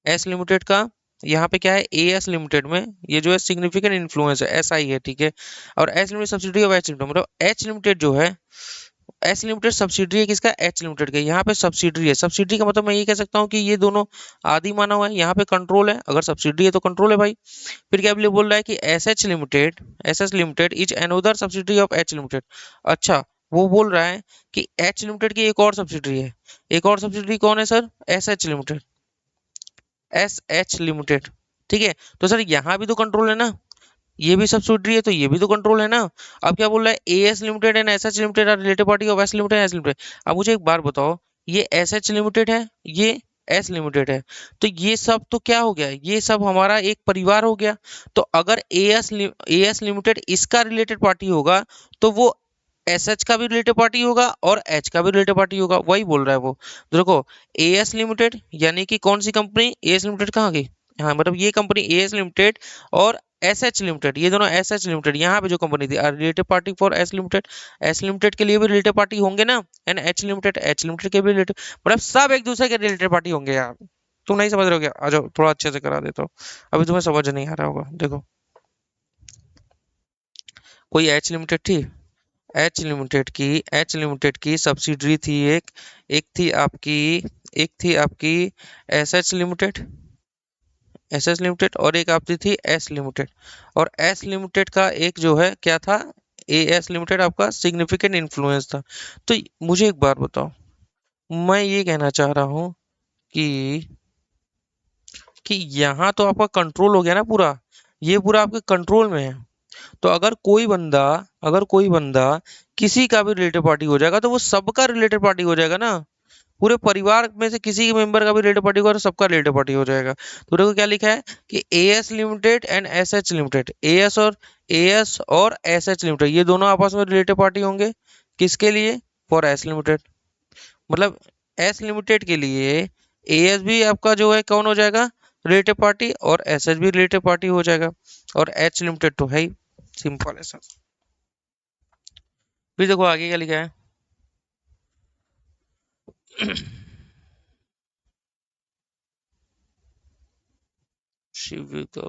एस लिमिटेड का, यहाँ पे क्या है, ए एस लिमिटेड में ये जो है सिग्निफिकेंट इन्फ्लुएंस है, एस आई है, ठीक है। और H limited subsidiary of H limited, मतलब एच लिमिटेड जो है, एच लिमिटेड सब्सिडरी है किसका? एच लिमिटेड का। यहाँ पे सब्सिडरी है, सब्सिडरी का मतलब मैं ये कह सकता हूँ कि ये दोनों आदि मानव है, यहाँ पे कंट्रोल है, अगर सब्सिडरी है तो कंट्रोल है भाई। फिर क्या बोल रहा है कि S H limited is another subsidiary of H limited. अच्छा, वो बोल रहा है कि एच लिमिटेड की एक और सब्सिडरी है, एक और सब्सिडरी कौन है sir? S H limited, S H limited, ठीक है। तो सर यहाँ भी तो कंट्रोल है ना, ये भी सब्सिडरी है तो ये भी तो कंट्रोल है ना। अब क्या बोल रहा है, A S limited and S H limited are related party of S limited S limited. अब मुझे एक बार बताओ, ये एस एच लिमिटेड है, ये एस लिमिटेड है। तो ये सब तो क्या हो गया, ये सब हमारा एक परिवार हो गया। तो अगर एएस लिमिटेड इसका रिलेटेड पार्टी होगा तो वो एस एच का भी रिलेटेड पार्टी होगा और एच का भी रिलेटेड पार्टी होगा, वही बोल रहा है वो। तो देखो, एएस लिमिटेड यानी कि कौन सी कंपनी, एएस लिमिटेड कहाँ गई, हाँ मतलब ये कंपनी एएस लिमिटेड और एस एच लिमिटेड, ये दोनों एस एच लिमिटेड यहाँ पे जो कंपनी थी related party for S limited के लिए भी रिलेटेड पार्टी होंगे ना, एंड एच लिमिटेड के भी रिलेटेड, मतलब सब एक दूसरे के रिलेटेड पार्टी होंगे यार। तुम नहीं समझ रहे हो क्या, आ जाओ थोड़ा अच्छे से करा देता हूँ, अभी तुम्हें समझ नहीं आ रहा होगा। देखो, कोई एच लिमिटेड थी, एच लिमिटेड की सब्सिडरी थी एक, एक थी आपकी S H limited, S H limited, और एक आपकी थी एस लिमिटेड। और एस लिमिटेड का एक जो है क्या था, ए एस लिमिटेड आपका सिग्निफिकेंट इन्फ्लुएंस था। तो मुझे एक बात बताओ, मैं ये कहना चाह रहा हूँ कि यहाँ तो आपका कंट्रोल हो गया ना पूरा, ये पूरा आपके कंट्रोल में है। तो अगर कोई बंदा किसी का भी रिलेटेड पार्टी हो जाएगा तो वो सबका रिलेटेड पार्टी हो जाएगा ना, पूरे परिवार में से किसी मेंबर का भी रिलेटेड पार्टी होगा तो सबका रिलेटेड पार्टी हो जाएगा। तो देखो क्या लिखा है कि as limited and SH limited, as और एसएच लिमिटेड ये दोनों आपस में रिलेटेड पार्टी होंगे, किसके लिए, फॉर एस लिमिटेड। मतलब एस लिमिटेड के लिए एएस भी आपका जो है कौन हो जाएगा, रिलेटेड पार्टी, और एसएच भी रिलेटेड पार्टी हो जाएगा, और एच लिमिटेड तो है ही, सिंपल है सर। फिर देखो आगे क्या लिखा है। शिव का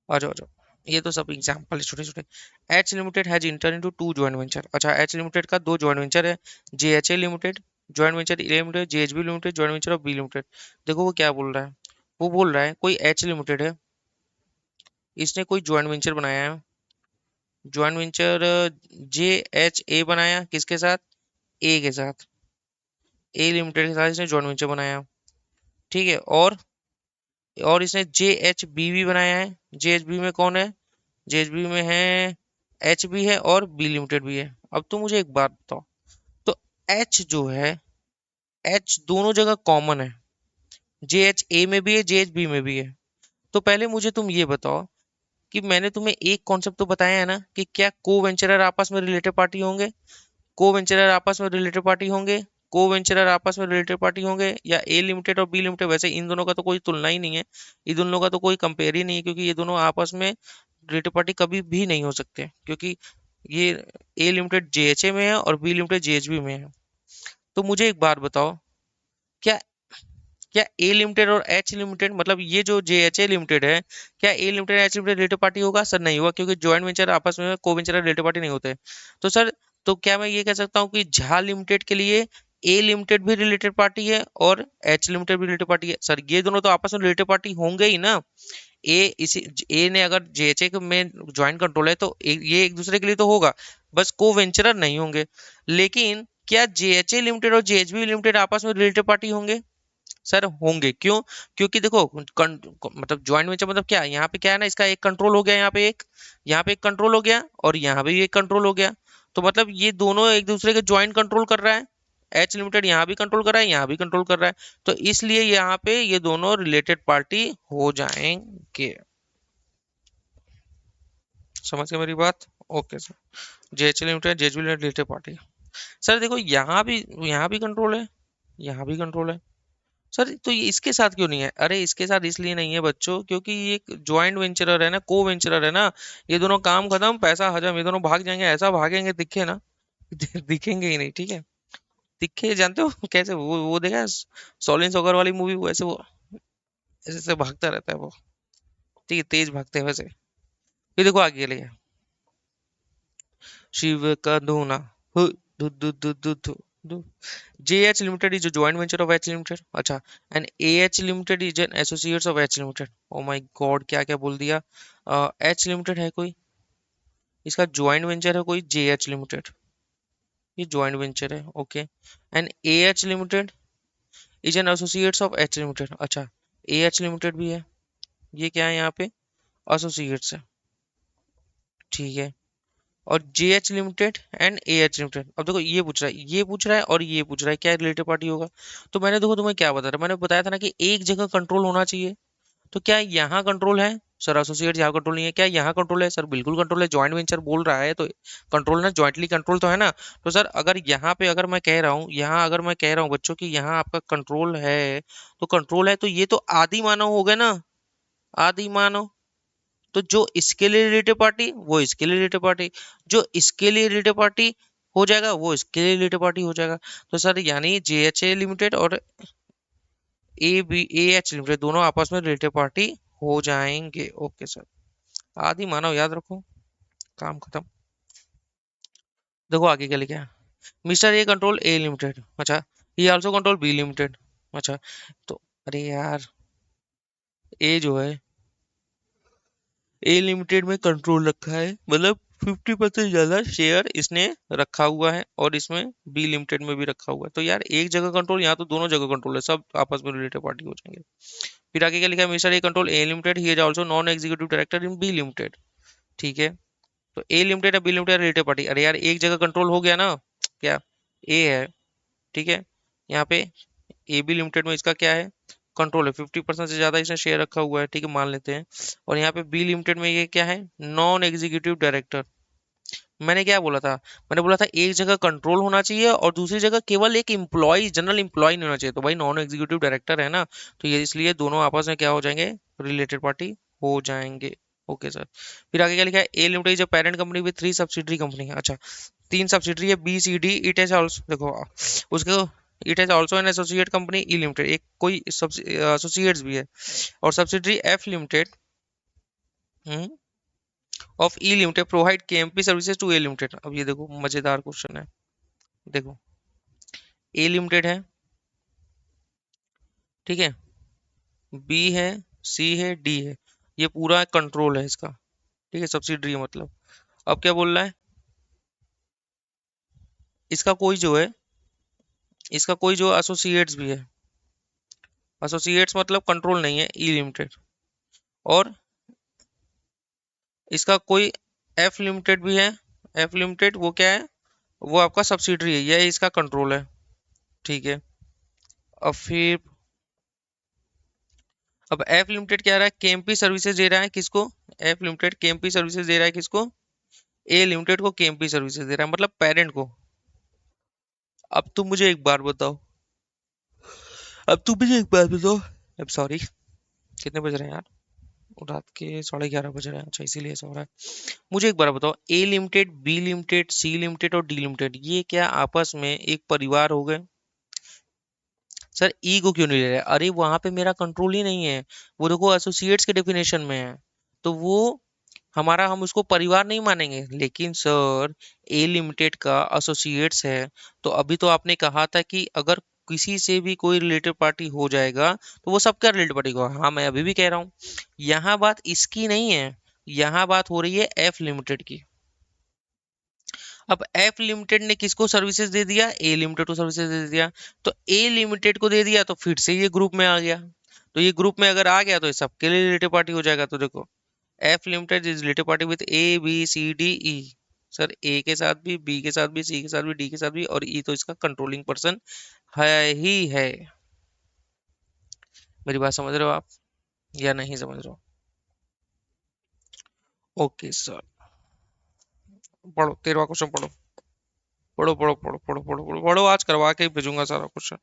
आ जाओ आ जाओ, ये तो सब एग्जांपल है छोटे छोटे। H limited has enter into two joint venture, अच्छा एच लिमिटेड का दो जॉइंट वेंचर है, JHA limited joint venture A limited, JHB limited joint venture of B limited. देखो वो क्या बोल रहा है, वो बोल रहा है कोई एच लिमिटेड है, इसने कोई जॉइंट वेंचर बनाया है, जॉइंट वेंचर जे एच ए बनाया, किसके साथ, ए के साथ, ए लिमिटेड के साथ इसने जॉइंट वेंचर बनाया, ठीक है। और इसने जे एच बी भी बनाया है, जे एच बी में कौन है, जे एच बी में है एच भी है और बी लिमिटेड भी है। अब तो मुझे एक बात बताओ, तो एच जो है, एच दोनों जगह कॉमन है, जे एच ए में भी है जे एच बी में भी है। तो पहले मुझे तुम ये बताओ कि मैंने तुम्हें एक कॉन्सेप्ट तो बताया है ना कि क्या को वेंचरर आपस में रिलेटेड पार्टी होंगे, को वेंचरर आपस में रिलेटेड पार्टी होंगे, को वेंचरर आपस में रिलेटेड पार्टी होंगे, या ए लिमिटेड और बी लिमिटेड, वैसे इन दोनों का तो कोई तुलना ही नहीं है, इन दोनों का तो कोई कंपेयर ही नहीं है, क्योंकि ये दोनों आपस में रिलेटेड पार्टी कभी भी नहीं हो सकते, क्योंकि ये ए लिमिटेड जेएचए में है और बी लिमिटेड जेएचबी में है। तो मुझे एक बात बताओ, क्या क्या ए लिमिटेड और एच लिमिटेड, मतलब ये जो जे एच ए लिमिटेड है, क्या A limited H limited related party होगा, सर नहीं होगा, क्योंकि जॉइंट वेंचर आपस में को वेंचर रिलेटेड पार्टी नहीं होते। तो सर, तो क्या मैं ये कह सकता हूँ कि झा लिमिटेड के लिए ए लिमिटेड भी रिलेटेड पार्टी है और एच लिमिटेड भी रिलेटेड पार्टी है, सर ये दोनों तो आपस में रिलेटेड पार्टी होंगे ही ना। ए इसी ए ने अगर जेएचए में ज्वाइंट कंट्रोल है तो ये एक दूसरे के लिए तो होगा, बस को वेंचरर नहीं होंगे। लेकिन क्या जेएचए लिमिटेड और जेएचबी लिमिटेड आपस में रिलेटेड पार्टी होंगे, सर होंगे, क्यों, क्योंकि देखो मतलब ज्वाइंट वेंचर मतलब क्या है, यहाँ पे क्या है ना, इसका एक कंट्रोल हो गया, यहाँ पे एक कंट्रोल हो गया और यहाँ पे भी एक कंट्रोल हो गया। तो मतलब ये दोनों एक दूसरे के ज्वाइंट कंट्रोल कर रहा है, एच लिमिटेड यहाँ भी कंट्रोल कर रहा है यहाँ भी कंट्रोल कर रहा है, तो इसलिए यहाँ पे ये दोनों रिलेटेड पार्टी हो जाएंगे। समझ गए मेरी बात, okay sir. JH limited JHB limited related party. Sir देखो यहाँ भी कंट्रोल है, यहाँ भी कंट्रोल है, सर तो ये इसके साथ क्यों नहीं है, अरे इसके साथ इसलिए नहीं है बच्चों, क्योंकि ये एक ज्वाइंट वेंचरर है ना, को वेंचरर है ना, ये दोनों काम खत्म पैसा हजम, ये दोनों भाग जाएंगे, ऐसा भागेंगे दिखे ना, दिखेंगे ही नहीं, ठीक है। दिखे जानते हो कैसे, वो देखा है सोलिन सॉकर वाली मूवी, वो ऐसे वो ऐसे ऐसे भागता रहता है वो, ठीक है, तेज भागते हैं वैसे। फिर देखो आगे लिए, शिव का धूना, हु, धु धु धु धु धु धु। JH Limited is a joint venture of H Limited, अच्छा, and AH Limited is an associates of H Limited। Oh my God, क्या क्या बोल दिया। H Limited है कोई, इसका ज्वाइंट वेंचर है कोई JH Limited, ये ज्वाइंट वेंचर है, okay. And AH Limited is an associates of H Limited, अच्छा, AH Limited भी है, ये क्या है यहाँ पे, एसोसिएट्स है, ठीक है। और JH limited and AH limited. अब देखो ये पूछ रहा है, ये पूछ रहा है और ये पूछ रहा है, क्या रिलेटेड पार्टी होगा? तो मैंने देखो तुम्हें क्या बता रहा, मैंने बताया था ना कि एक जगह कंट्रोल होना चाहिए। तो क्या यहाँ कंट्रोल है? सर एसोसिएट यहाँ कंट्रोल नहीं है। क्या यहाँ कंट्रोल है? सर बिल्कुल कंट्रोल है, जॉइंट वेंचर बोल रहा है तो कंट्रोल ना, जॉइंटली कंट्रोल तो है ना। तो सर अगर यहाँ पे अगर मैं कह रहा हूँ, यहाँ अगर मैं कह रहा हूँ बच्चों कि यहाँ आपका कंट्रोल है, तो कंट्रोल है तो ये तो आदि मानव हो गए ना, आदि मानव। तो जो इसके लिए रिलेटेड पार्टी वो इसके लिए रिलेटेड पार्टी, जो इसके लिए रिलेटेड पार्टी हो जाएगा वो इसके लिए रिलेटेड पार्टी हो जाएगा। तो सर यानी JHA लिमिटेड और AH लिमिटेड दोनों आपस में रिलेटेड पार्टी हो जाएंगे। ओके सर, आदि मानव याद रखो, काम खत्म। देखो आगे क्या लिखा है, Mr A control A limited, अच्छा, ये आल्सो कंट्रोल बी लिमिटेड, अच्छा। तो अरे यार, ए जो है ए लिमिटेड में कंट्रोल रखा है, मतलब 50% ज्यादा शेयर इसने रखा हुआ है, और इसमें बी लिमिटेड में भी रखा हुआ है। तो यार एक जगह कंट्रोल, यहाँ तो दोनों जगह कंट्रोल है, सब आपस में रिलेटेड पार्टी हो जाएंगे। फिर आगे क्या लिखा है, Mr A control A limited, he is also non executive director in B limited. ठीक है, तो ए लिमिटेड और बी लिमिटेड रिलेटेड पार्टी, अरे यार एक जगह कंट्रोल हो गया ना, क्या, ए है, ठीक है। यहाँ पे ए बी लिमिटेड में इसका क्या है, कंट्रोल है, 50% से ज्यादा इसने शेयर रखा हुआ है, ठीक है, मान लेते हैं। और यहाँ पे बी लिमिटेड में ये क्या है, नॉन एग्जीक्यूटिव डायरेक्टर। मैंने क्या बोला था, मैंने बोला था एक जगह कंट्रोल होना चाहिए और दूसरी जगह केवल एक एम्प्लॉय, जनरल एम्प्लॉय नहीं होना चाहिए। तो भाई नॉन एग्जीक्यूटिव डायरेक्टर है ना, तो ये इसलिए दोनों आपस में क्या हो जाएंगे, रिलेटेड पार्टी हो जाएंगे। Okay sir. फिर आगे क्या लिखा है, A limited is a parent company with 3 subsidiary company, अच्छा, 3 सब्सिडरी है, BCD, इट हैज आल्सो, देखो उसको, it has also an associate company E limited, एक कोई एसोसिएट्स भी है, और subsidiary F limited of E limited provide KMP services to A limited. अब ये देखो मजेदार क्वेश्चन है, देखो ए लिमिटेड है, ठीक है, बी है, सी है, डी है, ये पूरा कंट्रोल है इसका, ठीक है, सब्सिडरी है मतलब। अब क्या बोल रहा है, इसका कोई जो है, इसका कोई जो एसोसिएट्स भी है, एसोसिएट्स मतलब कंट्रोल नहीं है ई लिमिटेड, और इसका कोई एफ लिमिटेड भी है, एफ लिमिटेड वो क्या है, वो आपका सब्सिडरी है, यह इसका कंट्रोल है, ठीक है। अब फिर, अब एफ लिमिटेड क्या रहा है, केएमपी सर्विसेज दे रहा है किसको, एफ लिमिटेड केएमपी सर्विसेज दे रहा है किसको, ए लिमिटेड को केएमपी सर्विसेज दे रहा है, मतलब पेरेंट को। अब तुम मुझे एक बार बताओ, अब तुम मुझे एक बात बताओ, अब सॉरी, कितने बज रहे हैं यार, रात के 11:30 बज रहे हैं, अच्छा इसीलिए ऐसा हो रहा है। मुझे एक बार बताओ, A limited, B limited, C limited और डी लिमिटेड, ये क्या आपस में एक परिवार हो गए? सर ई को क्यों नहीं ले रहे? अरे वहां पे मेरा कंट्रोल ही नहीं है, वो देखो एसोसिएट्स के डेफिनेशन में है, तो वो हमारा, हम उसको परिवार नहीं मानेंगे। लेकिन सर ए लिमिटेड का एसोसिएट्स है, तो अभी तो आपने कहा था कि अगर किसी से भी कोई रिलेटेड पार्टी हो जाएगा तो वो सबका रिलेटेड पार्टी होगा। हाँ मैं अभी भी कह रहा हूँ, यहाँ बात इसकी नहीं है, यहाँ बात हो रही है एफ लिमिटेड की। अब एफ लिमिटेड ने किसको सर्विसेज दे दिया, ए लिमिटेड को सर्विसेज दे दिया, तो ए लिमिटेड को दे दिया तो फिर से ये ग्रुप में आ गया, तो ये ग्रुप में अगर आ गया तो ये सबके लिए रिलेटेड पार्टी हो जाएगा। तो देखो F limited is related party with ABCDE, sir A के साथ भी, बी के साथ भी, सी के साथ भी, डी के साथ भी, और ई तो इसका कंट्रोलिंग पर्सन है ही है। मेरी बात समझ रहे हो आप या नहीं समझ रहे हो? ओके सर, पढ़ो 13वां क्वेश्चन पढ़ो, पढ़ो पढ़ो पढ़ो पढ़ो पढ़ो पढ़ो पढ़ो, आज करवा के ही भेजूंगा सारा क्वेश्चन।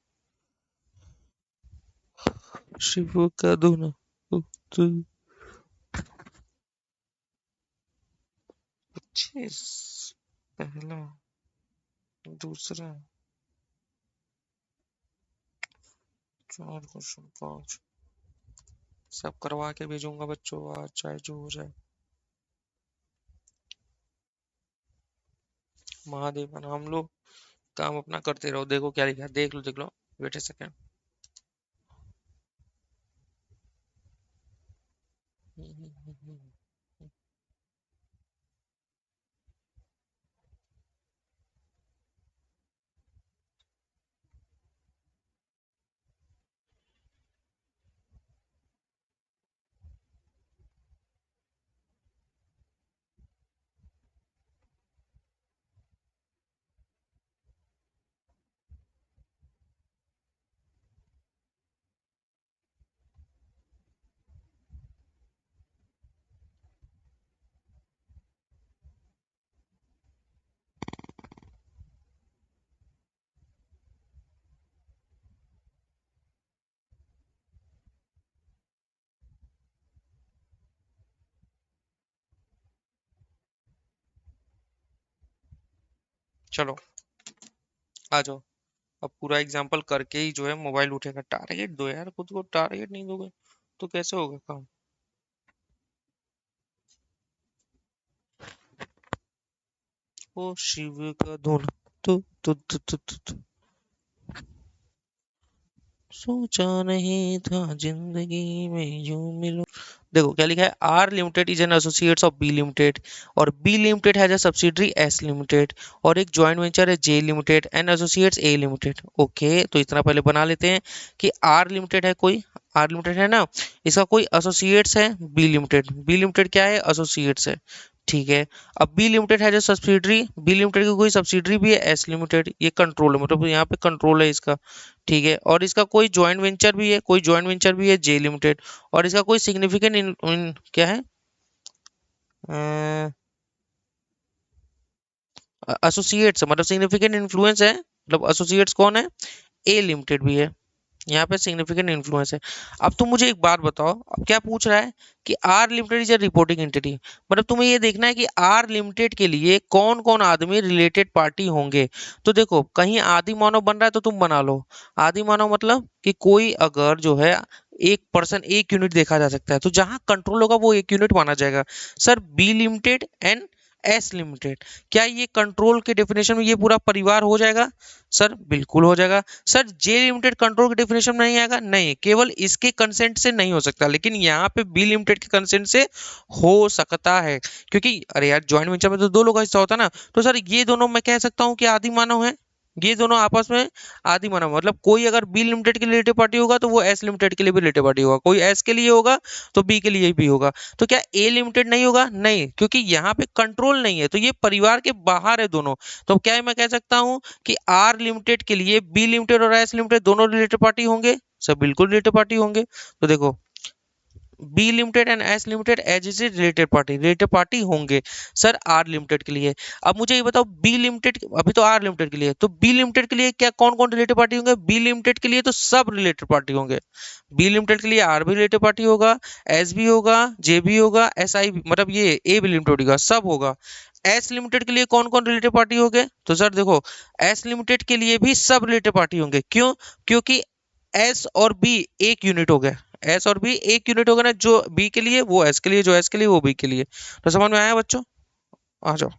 शिव का दूना, तो 25, पहला, दूसरा, 4 क्वेश्चन, 5, सब करवा के भेजूंगा बच्चों, आज चाहे जो हो जाए। महादेव का नाम लो, काम अपना करते रहो। देखो क्या लिखा है, देख लो देख लो, वेट ए सेकेंड। चलो आ जाओ। अब पूरा एग्जांपल करके ही जो है मोबाइल उठेगा। टारगेट दो यार, खुद को टारगेट नहीं दोगे तो कैसे होगा काम। ओ शिव का धुन, तू तू तू तू तू तू। सोचा नहीं था जिंदगी में यूं मिलो। देखो क्या लिखा है, R limited is an associates of B limited, और B limited has a subsidiary S limited, और एक जॉइंट वेंचर है J limited and associates A limited. Okay, तो इतना पहले बना लेते हैं कि आर लिमिटेड है कोई, आर लिमिटेड है ना, इसका कोई एसोसिएट्स है बी लिमिटेड, बी लिमिटेड क्या है, एसोसिएट्स है। ठीक है। अब बी लिमिटेड है जो सब्सिडरी, बी लिमिटेड की कोई सब्सिडरी भी है एस लिमिटेड, ये कंट्रोल है, मतलब यहाँ पे कंट्रोल है इसका। ठीक है। और इसका कोई जॉइंट वेंचर भी है, कोई जॉइंट वेंचर भी है जे लिमिटेड, और इसका कोई सिग्निफिकेंट क्या है, एसोसिएट्स, मतलब सिग्निफिकेंट इन्फ्लुएंस है, मतलब एसोसिएट्स कौन है, ए लिमिटेड भी है, यहाँ पे सिग्निफिकेंट इन्फ्लुएंस है। अब तुम मुझे एक बात बताओ, अब क्या पूछ रहा है कि R limited is a reporting entity, मतलब तुम्हें ये देखना है कि आर लिमिटेड के लिए कौन कौन आदमी रिलेटेड पार्टी होंगे। तो देखो कहीं आदि मानव बन रहा है तो तुम बना लो। आदि मानव मतलब कि कोई अगर जो है एक पर्सन एक यूनिट देखा जा सकता है, तो जहां कंट्रोल होगा वो एक यूनिट माना जाएगा। Sir B limited and S limited, क्या ये कंट्रोल के डेफिनेशन में ये पूरा परिवार हो जाएगा। सर बिल्कुल हो जाएगा। सर जे लिमिटेड कंट्रोल के डेफिनेशन में नहीं आएगा, नहीं, केवल इसके कंसेंट से नहीं हो सकता, लेकिन यहाँ पे बी लिमिटेड के कंसेंट से हो सकता है, क्योंकि अरे यार ज्वाइंट वेंचर में तो दो लोग का हिस्सा होता है ना। तो सर ये दोनों मैं कह सकता हूँ कि आदि मानव है, ये दोनों आपस में आदि मानव, मतलब कोई अगर बी लिमिटेड के लिए रिलेटेड पार्टी होगा तो वो एस लिमिटेड के लिए भी रिलेटेड पार्टी होगा, कोई एस के लिए होगा तो बी के लिए भी होगा। तो क्या ए लिमिटेड नहीं होगा, नहीं, क्योंकि यहाँ पे कंट्रोल नहीं है, तो ये परिवार के बाहर है दोनों। तो क्या है, मैं कह सकता हूँ कि आर लिमिटेड के लिए बी लिमिटेड और एस लिमिटेड दोनों रिलेटेड पार्टी होंगे। सब बिल्कुल रिलेटेड पार्टी होंगे। तो देखो B limited and S limited as is related party होंगे सर आर लिमिटेड के लिए। अब मुझे ये बताओ बी लिमिटेड, अभी तो आर लिमिटेड के लिए, तो बी लिमिटेड के लिए क्या कौन कौन रिलेटेड पार्टी होंगे, बी लिमिटेड के लिए तो सब रिलेटेड पार्टी होंगे। बी लिमिटेड के लिए आर भी रिलेटेड पार्टी होगा, एस भी होगा, जे भी होगा, एस आई मतलब ये ए भी लिमिटेड होगा, सब होगा। एस लिमिटेड के लिए कौन कौन रिलेटेड पार्टी होंगे, तो सर देखो एस लिमिटेड के लिए भी सब रिलेटेड पार्टी होंगे, क्यों, क्योंकि एस और बी एक यूनिट हो गया, एस और बी एक यूनिट हो गया ना, जो बी के लिए वो एस के लिए, जो एस के लिए वो बी के लिए। तो समझ में आया बच्चों, आ जाओ।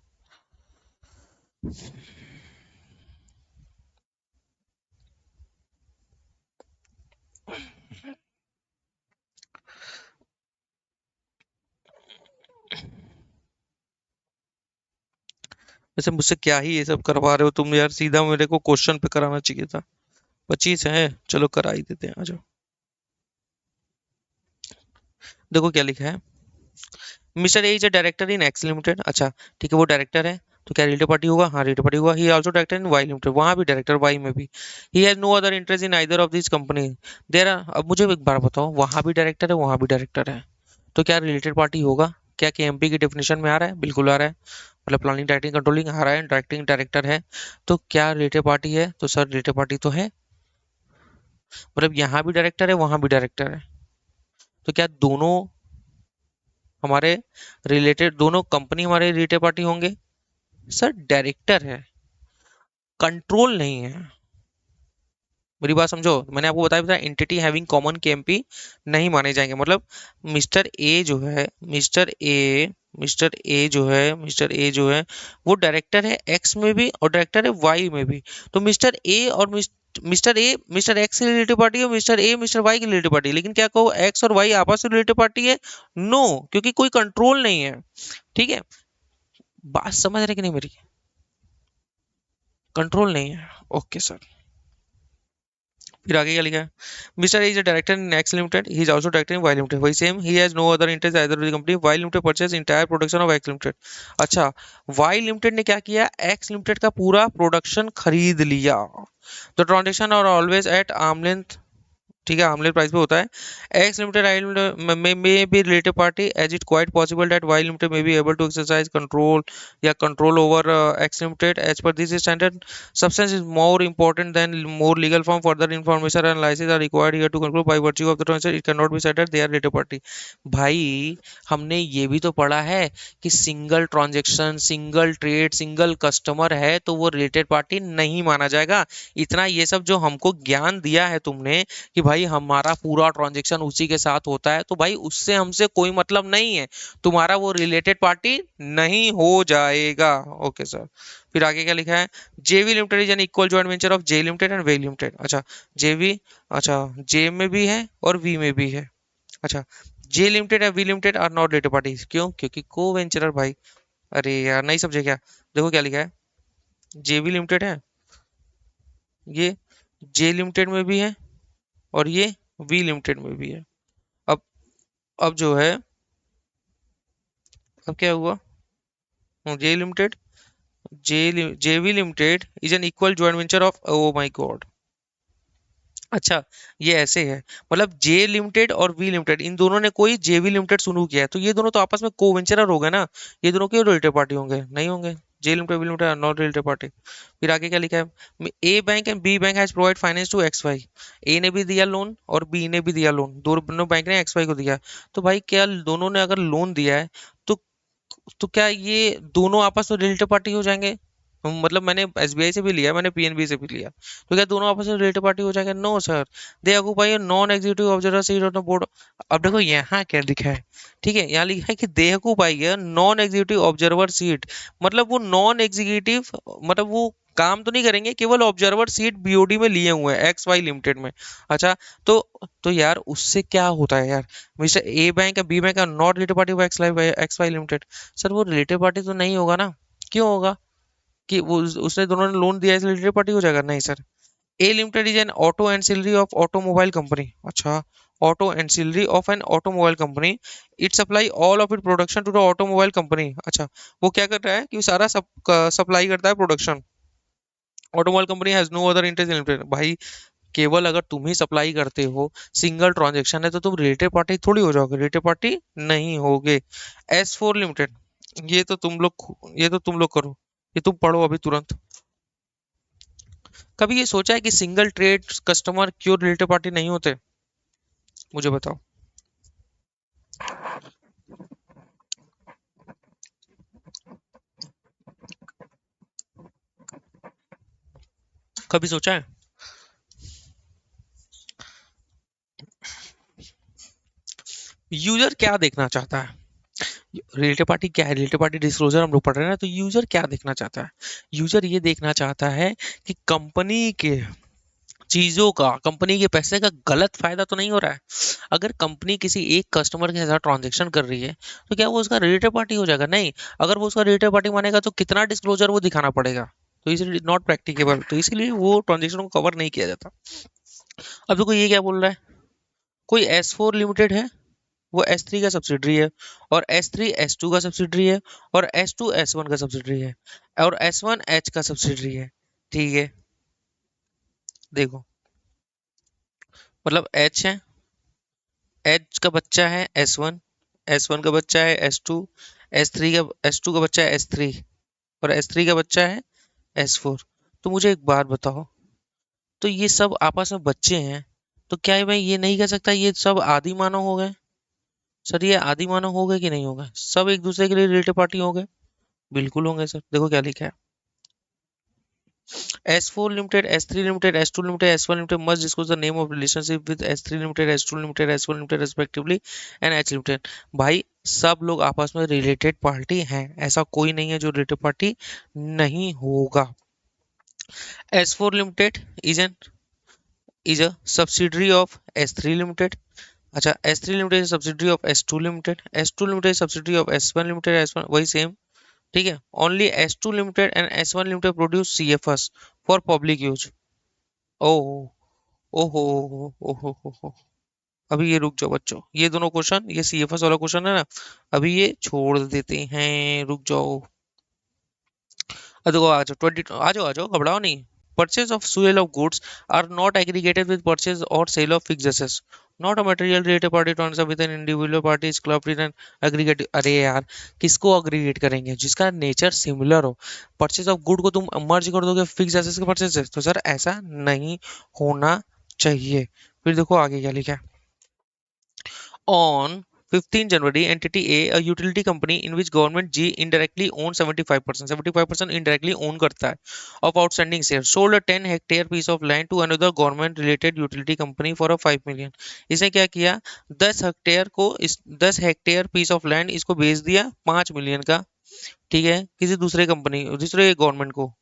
वैसे मुझसे क्या ही ये सब करवा रहे हो तुम यार, सीधा मेरे को क्वेश्चन पे कराना चाहिए था। 25 है, चलो करा ही देते हैं, आ जाओ। देखो क्या लिखा है, Mr A is a director in X limited. अच्छा ठीक है, वो डायरेक्टर है, तो क्या रिलेटेड पार्टी होगा, हाँ रिलेटेड पार्टी होगा। He also director in Y limited, वहां भी डायरेक्टर वाई में भी। He has no other interest in either of this company. There are, अब मुझे एक बार बताओ, वहां भी डायरेक्टर है वहां भी डायरेक्टर है, तो क्या रिलेटेड पार्टी होगा, क्या केएमपी की डेफिनेशन में आ रहा है, बिल्कुल आ रहा है, मतलब प्लानिंग डायरेक्टिंग कंट्रोलिंग आ रहा है, डायरेक्टिंग डायरेक्टर है, तो क्या रिलेटेड पार्टी है, तो सर रिलेटेड पार्टी तो है, मतलब यहाँ भी डायरेक्टर है वहां भी डायरेक्टर है, तो क्या दोनों हमारे रिलेटेड, दोनों कंपनी हमारे रिलेटेड पार्टी होंगे। सर डायरेक्टर है, कंट्रोल नहीं है, मेरी बात समझो, मैंने आपको बताया था एंटिटी हैविंग कॉमन केएमपी नहीं माने जाएंगे, मतलब मिस्टर ए जो है, मिस्टर ए जो है वो डायरेक्टर है एक्स में भी और डायरेक्टर है वाई में भी। तो मिस्टर ए और मिस्टर एक्स की रिलेटिव पार्टी है, मिस्टर ए मिस्टर वाई की रिलेटिव पार्टी, लेकिन क्या कहो एक्स और वाई आपस में रिलेटिव पार्टी है, नो, क्योंकि कोई कंट्रोल नहीं है। ठीक है, बात समझ रहे कि नहीं मेरी, कंट्रोल नहीं है। ओके सर, फिर आगे क्या लिखा है, mister is a director in X limited, he is also director in Y limited, वही same, he has no other interest either with company Y limited purchase entire production of X limited. अच्छा, Y limited ने क्या किया, x limited का पूरा production खरीद लिया। The transaction are always at arm length, ठीक है, आर्मलेस प्राइस पे होता है। X limited I limited may be related party as it quite possible that Y limited may be able to exercise control या control over X limited as per this standard substance is more important than more legal form. Further information and license are required here to conclude by virtue of the transaction. It cannot be said that they are related party. भाई हमने ये भी तो पढ़ा है कि single transaction, single trade, single customer है तो वो रिलेटेड पार्टी नहीं माना जाएगा। इतना ये सब जो हमको ज्ञान दिया है तुमने कि भाई हमारा पूरा ट्रांजैक्शन उसी के साथ होता है, तो भाई उससे हमसे कोई मतलब नहीं है, तुम्हारा वो रिलेटेड पार्टी नहीं हो जाएगा। Okay sir. फिर आगे क्या लिखा है? जेवी limited is N equal joint venture of J limited and way limited. अच्छा, जेवी, अच्छा, जे में भी है और वी में भी है। अच्छा, J limited and V limited are not related parties, क्यों? क्योंकि को वेंचरर भाई। अरे यार नहीं समझे क्या? देखो क्या लिखा है, जेवी लिमिटेड है, ये जे लिमिटेड में भी है और ये वी लिमिटेड में भी है। अब अब जो है, अब क्या हुआ? जे लिमिटेड, जेवी limited is N equal joint venture of, O my God. अच्छा, ये ऐसे है, मतलब जे लिमिटेड और वी लिमिटेड इन दोनों ने कोई जेवी लिमिटेड शुरू किया है, तो ये दोनों तो आपस में को वेंचरर हो गए ना, ये दोनों क्यों रिलेटेड पार्टी होंगे? नहीं होंगे। J limited V limited are not related party. फिर आगे क्या लिखा है? A bank and B bank has provide finance to X Y. A ने भी दिया लोन और बी ने भी दिया लोन, दोनों बैंक ने एक्स वाई को दिया। तो भाई क्या दोनों ने अगर लोन दिया है तो क्या ये दोनों आपस में रिलेटेड पार्टी हो जाएंगे? मतलब मैंने एसबीआई से भी लिया, मैंने पीएनबी से भी लिया, तो क्या दोनों आपस में रिलेटेड पार्टी हो जाएंगे? No sir. They occupy non executive observer seat on the board. अब देखो यहाँ क्या लिखा है, ठीक है, यहाँ लिखा है कि दे occupy non executive observer seat, मतलब वो नॉन एग्जीक्यूटिव, मतलब वो काम तो नहीं करेंगे, केवल ऑब्जर्वर सीट बीओडी में लिए हुए हैं एक्स वाई लिमिटेड में। अच्छा, तो यार उससे क्या होता है यार? मिस्टर ए बैंक या बी बैंक का not related party of X Y limited. Sir वो रिलेटेड पार्टी तो नहीं होगा ना? क्यों होगा? कि वो उसने दोनों ने लोन दिया है इसलिए रिलेटेड पार्टी हो जाएगा? नहीं sir. A limited is an auto ancillary of automobile company. अच्छा, auto ancillary of an automobile company, it supply all of it production to the automobile company. अच्छा, वो क्या कर रहा है कि सारा सब सप्लाई करता है production. Automobile company has no other interest in limited. भाई केवल अगर तुम ही सप्लाई करते हो, सिंगल ट्रांजैक्शन है, तो तुम रिलेटेड पार्टी थोड़ी हो जाओगे, रिलेटेड पार्टी नहीं होगे। एस फोर लिमिटेड, ये तो तुम लोग करो, ये तुम पढ़ो अभी तुरंत। कभी ये सोचा है कि सिंगल ट्रेड कस्टमर क्यों रिलेटेड पार्टी नहीं होते? मुझे बताओ। कभी सोचा है? यूजर क्या देखना चाहता है? रिलेटेड पार्टी क्या है? रिलेटेड पार्टी डिस्क्लोजर हम लोग पढ़ रहे हैं ना, तो यूजर क्या देखना चाहता है? यूजर ये देखना चाहता है कि कंपनी के चीजों का, कंपनी के पैसे का गलत फायदा तो नहीं हो रहा है। अगर कंपनी किसी एक कस्टमर के साथ ट्रांजैक्शन कर रही है, तो क्या वो उसका रिलेटेड पार्टी हो जाएगा? नहीं। अगर वो उसका रिलेटेड पार्टी मानेगा तो कितना डिस्क्लोजर वो दिखाना पड़ेगा, तो इसलिए नॉट प्रैक्टिकेबल, तो इसलिए वो ट्रांजेक्शन को कवर नहीं किया जाता। अब देखो ये क्या बोल रहा है, कोई एस फोर लिमिटेड है, वो एस थ्री का सब्सिडरी है, और एस थ्री एस टू का सब्सिडरी है, और एस टू एस वन का सब्सिडरी है, और एस वन एच का सब्सिडरी है। ठीक है, देखो, मतलब एच है, एच का बच्चा है एस वन, एस वन का बच्चा है एस टू, एस टू का बच्चा है एस थ्री, और एस थ्री का बच्चा है एस फोर। तो मुझे एक बात बताओ, तो ये सब आपस में बच्चे हैं, तो क्या मैं ये नहीं कह सकता ये सब आदि मानव हो गए? सर ये आदि मानव हो गए कि नहीं हो गए? सब एक दूसरे के लिए रिलेटेड पार्टी हो गए? बिल्कुल होंगे सर। देखो क्या लिखा है, S4 Limited, S3 Limited, S2 Limited, S1 Limited must disclose the name of relationship with S3 Limited, S2 Limited, S1 Limited respectively and H Limited। भाई सब लोग आपस में रिलेटेड पार्टी हैं, ऐसा कोई नहीं है जो रिलेटेड पार्टी नहीं होगा। S4 Limited is an is a subsidiary of S3 Limited। अच्छा, S3 Limited is a subsidiary of S2 Limited, S2 Limited is a subsidiary of S1 Limited, S1 वही सेम। ठीक है, only S2 limited and S1 limited produce CFS for public use. ओहो, ओहो, ओहो, ओहो। अभी ये रुक जाओ बच्चों, ये दोनों क्वेश्चन, ये सीएफएस वाला क्वेश्चन है ना, अभी ये छोड़ देते हैं, रुक जाओ। अब देखो आ जाओ 20, आ जाओ घबराओ नहीं। Purchase of sale of goods are not aggregated with purchase or sale of fixed assets. Not a material related party transfer with an individual party is clubbed in an aggregate. अरे यार, किसको अग्रीगेट करेंगे? जिसका nature similar हो। Purchase of good को तुम मर्ज कर दोगे फिक्स एसेट्स के परचेज से, तो सर ऐसा नहीं होना चाहिए। फिर देखो आगे क्या लिखा है। On 15 January, Entity A utility company in which Government G indirectly owns 75%, 75% indirectly own करता है of outstanding shares, sold a 10 hectare piece of land to another government related utility company for a 5 million। इसने क्या किया? 10 hectare piece of land इसको बेच दिया 5 million का, ठीक है, किसी दूसरे कंपनी, दूसरे गवर्नमेंट को,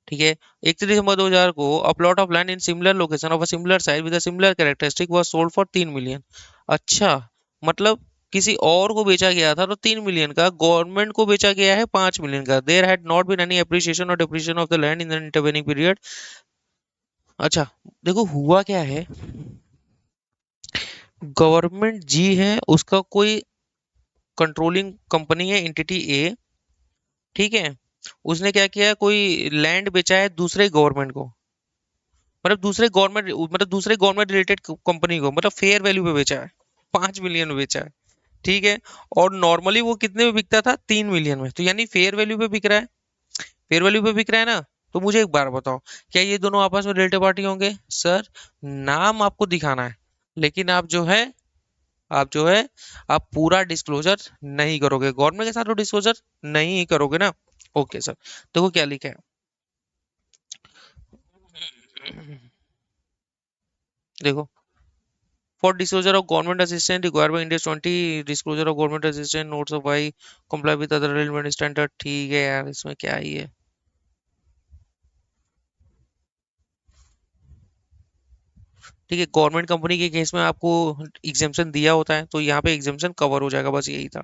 ठीक है। 31 दिसंबर 2000 को a plot of land in similar location of a similar size with a similar characteristic was sold for 3 million. अच्छा, मतलब किसी और को बेचा गया था तो 3 मिलियन का, गवर्नमेंट को बेचा गया है 5 मिलियन का। There had not been any appreciation और depreciation of the land in the intervening period. अच्छा, देखो हुआ क्या है। गवर्नमेंट जी है, उसका कोई कंट्रोलिंग कंपनी है एंटिटी ए, ठीक है। उसने क्या किया, कोई लैंड बेचा है दूसरे गवर्नमेंट को, मतलब दूसरे गवर्नमेंट रिलेटेड कंपनी को, मतलब फेयर वैल्यू पे बेचा है, 5 मिलियन में बेचा है, ठीक है। और नॉर्मली वो कितने में बिकता था? 3 मिलियन में, तो यानी फेयर वैल्यू पे बिक रहा है, फेयर वैल्यू पे बिक रहा है ना। तो मुझे एक बार बताओ, क्या ये दोनों आपस में रिलेटेड पार्टी होंगे? सर, नाम आपको दिखाना है, लेकिन आप जो है आप पूरा डिस्क्लोजर नहीं करोगे, गवर्नमेंट के साथ तो डिस्क्लोजर नहीं करोगे ना। ओके सर, देखो क्या लिखा है। देखो, for disclosure of government assistance required by India 20 disclosure of government assistance notes of why comply with other relevant standard। ठीक है यार, इसमें क्या ही है। ठीक है, गवर्नमेंट कंपनी के केस में आपको एग्जेम्पशन दिया होता है, तो यहाँ पे एग्जेम्पशन कवर हो जाएगा, बस यही था।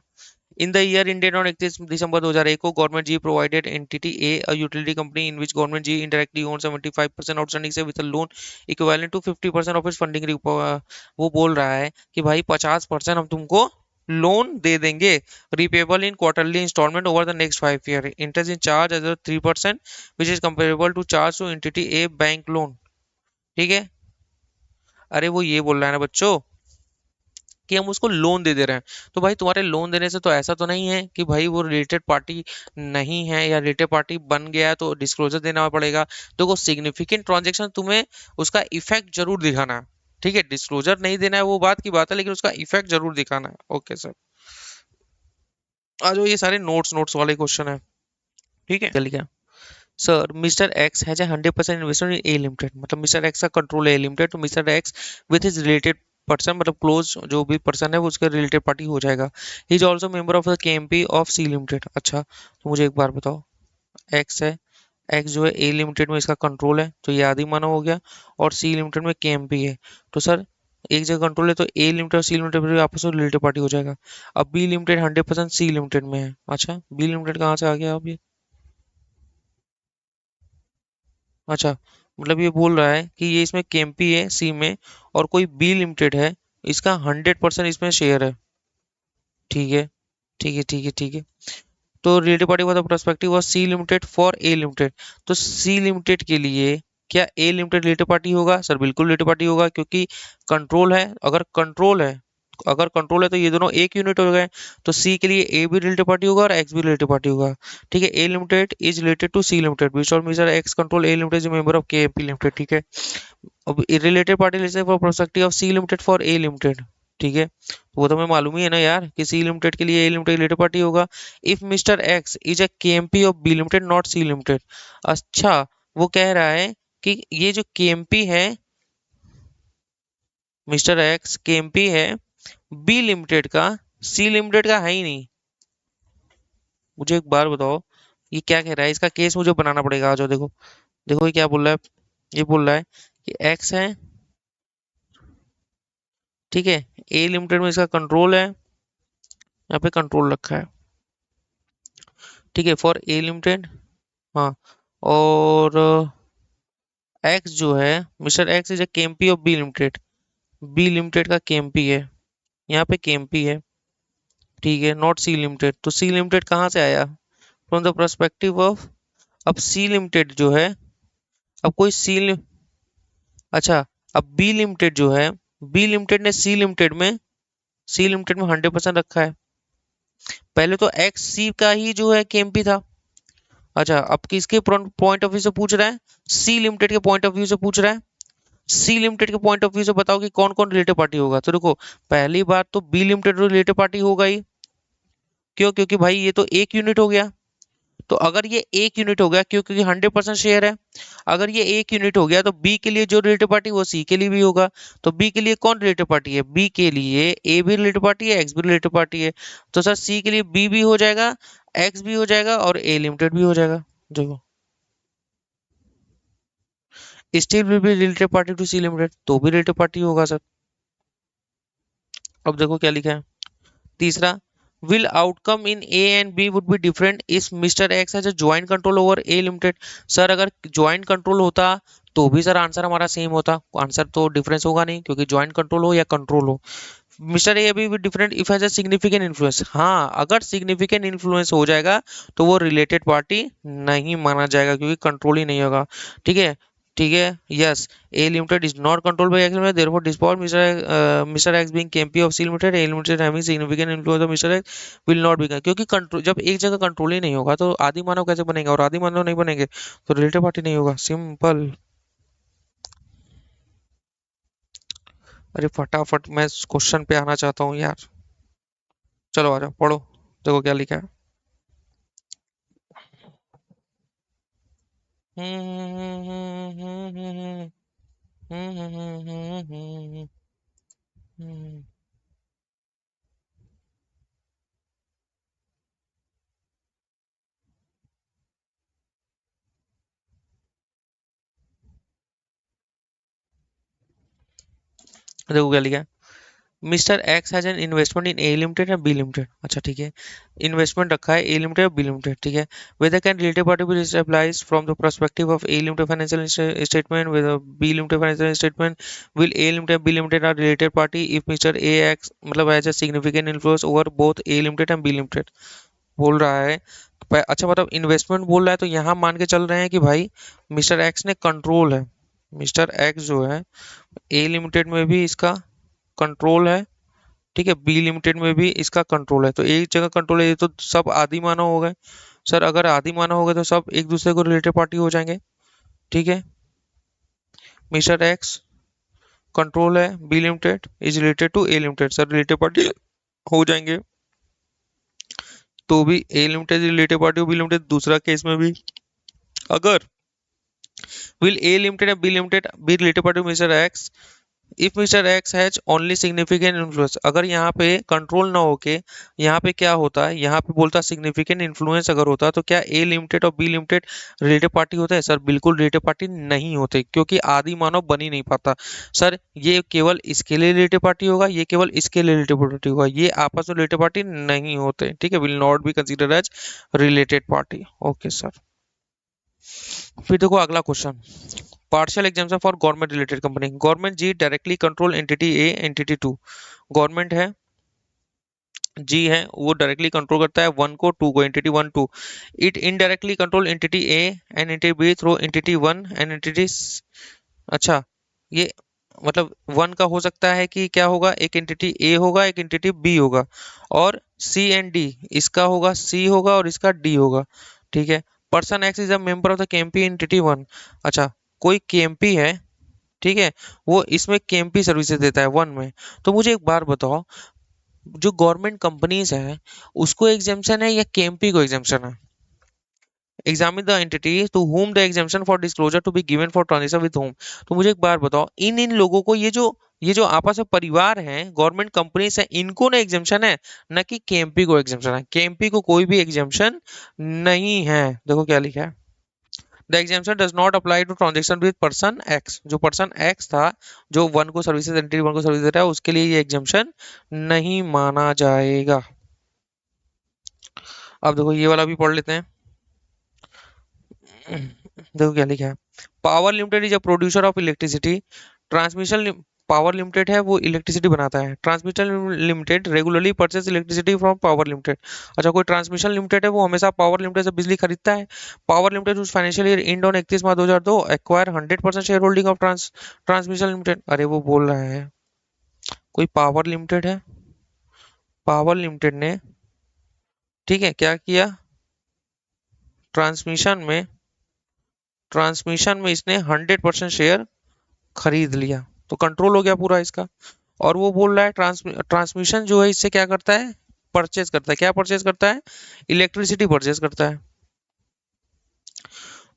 In the year ended on 31 December 2001 को government G provided entity A a utility company in which government G indirectly own 75% outstanding से with a loan equivalent to 50% of its funding. वो बोल रहा है कि भाई 50% हम तुमको लोन दे देंगे, repayable in quarterly installment over the next 5 year, interest in charge as 3% which is comparable to charge to entity a bank loan, ठीक है। अरे वो ये बोल रहा है ना बच्चों, कि हम उसको लोन दे दे रहे हैं, तो भाई तुम्हारे लोन देने से तो ऐसा तो नहीं है कि भाई वो रिलेटेड पार्टी नहीं है, या रिलेटेड पार्टी बन गया है तो डिस्क्लोजर देना पड़ेगा। देखो, सिग्निफिकेंट ट्रांजेक्शन तुम्हें उसका इफेक्ट जरूर दिखाना है, ठीक है। डिस्क्लोजर नहीं देना है वो बात की बात है, लेकिन उसका इफेक्ट जरूर दिखाना है। ओके सर, आज ये सारे नोट्स नोट्स वाले क्वेश्चन है, ठीक है। चलिए, sir Mr X has a 100% investment in A limited, मतलब मिस्टर एक्स का कंट्रोल है ए लिमिटेड, तो mister x with his related person, मतलब क्लोज जो भी पर्सन है वो उसका रिलेटेड पार्टी हो जाएगा। He is also member of the KMP of C limited. अच्छा, तो मुझे एक बार बताओ, एक्स है, एक्स जो है ए लिमिटेड में इसका कंट्रोल है, तो ये आदि मानव हो गया, और सी लिमिटेड में केएमपी है, तो सर एक जगह कंट्रोल है तो ए लिमिटेड और सी लिमिटेड भी आपस में रिलेटेड पार्टी हो जाएगा। अब बी लिमिटेड 100% सी लिमिटेड में है। अच्छा, बी लिमिटेड कहाँ से आ गया अब ये? अच्छा, मतलब ये बोल रहा है कि ये इसमें केम्पी है सी में, और कोई बी लिमिटेड है, इसका 100% इसमें शेयर है, ठीक है, ठीक है, ठीक है, ठीक है। तो रिलेटेड पार्टी वाला पर्सपेक्टिव और C limited for A limited, तो सी लिमिटेड के लिए क्या ए लिमिटेड रिलेटेड पार्टी होगा? सर बिल्कुल रिलेटेड पार्टी होगा, क्योंकि कंट्रोल है। अगर कंट्रोल है तो ये दोनों एक यूनिट हो गए, तो सी के लिए ए भी रिलेटेड पार्टी होगा और एक्स भी रिलेटेड पार्टी होगा, ठीक है। A limited is related to C limited which और mister X control A limited is member of K M P limited, ठीक है। अब related party list for prospective of C limited for A limited, ठीक है। तो वो तो हमें मालूम ही है ना यार कि सी लिमिटेड के लिए ए लिमिटेड रिलेटेड पार्टी होगा if Mr X is a KMP of B limited not C limited. अच्छा, वो कह रहा है कि ये जो केएमपी है, मिस्टर एक्स केएमपी है बी लिमिटेड का, सी लिमिटेड का है ही नहीं। मुझे एक बार बताओ, ये क्या कह रहा है? इसका केस मुझे बनाना पड़ेगा। आ जाओ, देखो देखो ये क्या बोल रहा है। ये बोल रहा है कि एक्स है, ठीक है, ए लिमिटेड में इसका कंट्रोल है, यहाँ पे कंट्रोल रखा है, ठीक है, फॉर ए लिमिटेड। हाँ, और एक्स जो है, mister X is a KMP of B limited, B limited का केएमपी है, यहाँ पे केएमपी है, ठीक है, नॉट सी लिमिटेड। तो सी लिमिटेड कहाँ से आया? फ्रॉम द पर्सपेक्टिव ऑफ, अब सी लिमिटेड जो है, अब कोई अच्छा, अब बी लिमिटेड जो है, बी लिमिटेड ने सी लिमिटेड में 100% रखा है। पहले तो एक्स सी का ही जो है केएमपी था। अच्छा, अब किसके पॉइंट ऑफ व्यू से पूछ रहा है? सी लिमिटेड के पॉइंट ऑफ व्यू से पूछ रहा है। सी लिमिटेड के पॉइंट ऑफ व्यू से बताओ कि कौन कौन रिलेटेड पार्टी होगा। तो देखो, पहली बात तो बी लिमिटेड रिलेटेड पार्टी होगा ही। क्यों? क्योंकि भाई ये तो एक यूनिट हो गया। तो अगर ये एक यूनिट हो गया, क्यों? क्योंकि 100% शेयर है। अगर ये एक यूनिट हो गया तो बी के लिए जो रिलेटेड पार्टी वो सी के लिए भी होगा। तो बी के लिए कौन रिलेटेड पार्टी है? बी के लिए ए भी रिलेटेड पार्टी है, एक्स भी रिलेटेड पार्टी है। तो सर सी के लिए बी भी हो जाएगा, एक्स भी हो जाएगा और ए लिमिटेड भी हो जाएगा। देखो, still will be related party to C limited, तो भी रिलेटेड पार्टी होगा सर। अब देखो क्या लिखा है। तीसरा, will outcome in A and B would be different if Mr. X has a joint control over A limited। Sir अगर joint control होता तो भी सर आंसर हमारा सेम होता, आंसर तो डिफरेंस होगा नहीं, क्योंकि ज्वाइंट कंट्रोल हो या कंट्रोल हो। मिस्टर ए अभी भी different if has a significant influence. हाँ, अगर सिग्निफिकेंट इन्फ्लुएंस हो जाएगा तो वो रिलेटेड पार्टी नहीं माना जाएगा, क्योंकि कंट्रोल ही नहीं होगा। ठीक है, ठीक है। Yes, A limited is not control by X limited, therefore despite mister X being KMP of C limited, A limited having significant influence of mister X will not be. क्योंकि कंट्रोल जब एक जगह कंट्रोल ही नहीं होगा तो आदि मानव कैसे बनेंगे, और आदि मानव नहीं बनेंगे तो रिलेटेड पार्टी नहीं होगा। सिंपल। अरे फटाफट मैं क्वेश्चन पे आना चाहता हूँ यार। चलो आ जाओ, पढ़ो। देखो क्या लिखा है। देखो क्या लिखा है। Mister X has an investment in A limited या बी लिमिटेड। अच्छा ठीक है, इन्वेस्टमेंट रखा है ए लिमिटेड और बी लिमिटेड। ठीक है, whether can related party be applies from the perspective of A limited financial statement with B limited financial statement, will A limited B limited are related party if mister A X मतलब has a significant influence over both A limited and B limited. बोल रहा है अच्छा मतलब investment बोल रहा है, तो यहाँ मान के चल रहे हैं कि भाई मिस्टर एक्स ने कंट्रोल है। मिस्टर एक्स जो है ए लिमिटेड में भी इसका कंट्रोल है। ठीक है, बी लिमिटेड में भी इसका कंट्रोल है। तो एक जगह कंट्रोल है, ये तो सब आदि मानव हो गए। सर अगर आदि मानव हो गए तो सब एक दूसरे को रिलेटेड पार्टी हो जाएंगे। ठीक है, मिस्टर एक्स कंट्रोल है B limited is related to A limited, sir related party हो जाएंगे। तो भी ए लिमिटेड रिलेटेड पार्टी हो बी लिमिटेड, दूसरा केस में भी अगर will A limited and B limited be related party to Mr. X if Mr. X has only significant influence। अगर यहाँ पे कंट्रोल ना होके यहाँ पे क्या होता है, यहाँ पे बोलता सिग्निफिकेंट इन्फ्लुएंस अगर होता तो क्या ए लिमिटेड और बी लिमिटेड रिलेटेड पार्टी होते हैं? सर बिल्कुल रिलेटेड पार्टी नहीं होते, क्योंकि आदि मानव बन ही नहीं पाता। सर ये केवल इसके लिए रिलेटेड पार्टी होगा, ये केवल इसके लिए रिलेटेड पार्टी होगा, ये आपस में रिलेटेड पार्टी नहीं होते। ठीक है, will not be consider as related party. Okay sir. फिर देखो अगला question, partial example for government related company. Government G directly control entity A entity two. Government है, जी है, वो डायरेक्टली कंट्रोल करता है वन को, टू को, entity one two. It indirectly control entity A and entity B through entity one and entity. अच्छा, ये मतलब वन का हो सकता है कि क्या होगा, एक एंटिटी ए होगा एक एंटिटी बी होगा, और सी एंड डी, इसका होगा सी होगा और इसका डी होगा। ठीक है, person x is a member of the KMP entity one. अच्छा, कोई केएमपी है, ठीक है, वो इसमें केएमपी सर्विसेज देता है वन में। तो मुझे एक बार बताओ, जो गवर्नमेंट कंपनीज है उसको एग्जाम्पशन है या केएमपी को एग्जाम्पशन है? Examine the entity to whom the exemption for disclosure to be given for transaction with whom। तो मुझे एक बार बताओ, इन इन लोगों को, ये जो आपस में परिवार हैं, गवर्नमेंट कंपनीज है, इनको ना एग्जाम्पशन है, न कि केएमपी को एग्जाम्पशन है। केएमपी को कोई भी एग्जाम्पशन नहीं है। देखो क्या लिखा है, the exemption does not apply to transaction with person X. जो पर्सन एक्स था, जो वन को सर्विसेज एंटिटी वन को सर्विस दे रहा है, उसके लिए ये एग्जाम्पशन नहीं माना जाएगा। अब देखो ये वाला भी पढ़ लेते हैं। देखो क्या लिखा है, power limited is a producer of electricity, transmission power limited है वो इलेक्ट्रिसिटी बनाता है, transmission limited regularly purchase electricity from power limited. अच्छा, कोई ट्रांसमिशन लिमिटेड है वो हमेशा पावर लिमिटेड से बिजली खरीदता है। पावर लिमिटेड उस financial year and on 31 March 2002 acquire 100% share holding of transmission limited. अरे वो बोल रहा है कोई पावर लिमिटेड है, पावर लिमिटेड ने, ठीक है, क्या किया, ट्रांसमिशन में, ट्रांसमिशन में इसने 100% शेयर खरीद लिया, तो कंट्रोल हो गया पूरा इसका। और वो बोल रहा है ट्रांसमिशन जो है इससे क्या करता है, परचेज करता है, क्या परचेज करता है, इलेक्ट्रिसिटी परचेज करता है।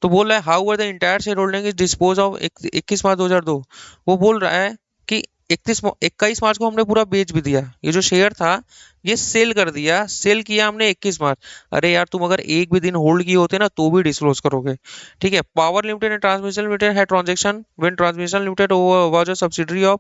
तो बोल रहा है how the entire share holding is dispose of 21 मार्च 2002। वो बोल रहा है कि 21 मार्च को हमने पूरा बेच भी दिया, ये जो शेयर था ये सेल कर दिया, सेल किया हमने 21 मार्च। अरे यार तुम अगर एक भी दिन होल्ड किए होते ना तो भी डिस्क्लोज करोगे। ठीक है, power limited and transmission limited है transaction when transmission limited was a subsidiary of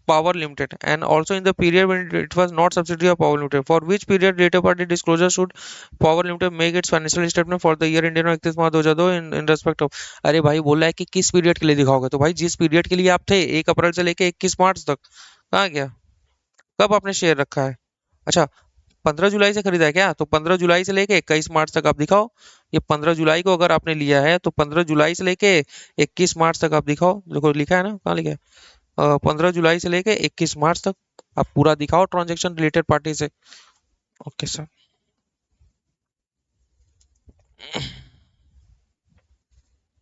Power Limited and also in the period when it was not subsidiary of Power Limited, for which period related party disclosure should Power Limited make its financial statement for the year ending on 31 March 2002 in respect of। अरे भाई बोल रहा है कि किस period के लिए दिखाओगे, तो भाई जिस पीरियड के लिए आप थे 1 अप्रैल से लेके 21 मार्च तक, कहाँ गया, कब आपने शेयर रखा है। अच्छा, 15 जुलाई से खरीदा है क्या, तो 15 जुलाई से लेके 21 मार्च तक आप दिखाओ। ये 15 जुलाई को अगर आपने लिया है तो 15 जुलाई से लेके 21 मार्च तक आप दिखाओ। देखो लिखा है ना, कहाँ लिखा है, 15 जुलाई से लेके 21 मार्च तक आप पूरा दिखाओ ट्रांजेक्शन रिलेटेड पार्टी से। Okay sir.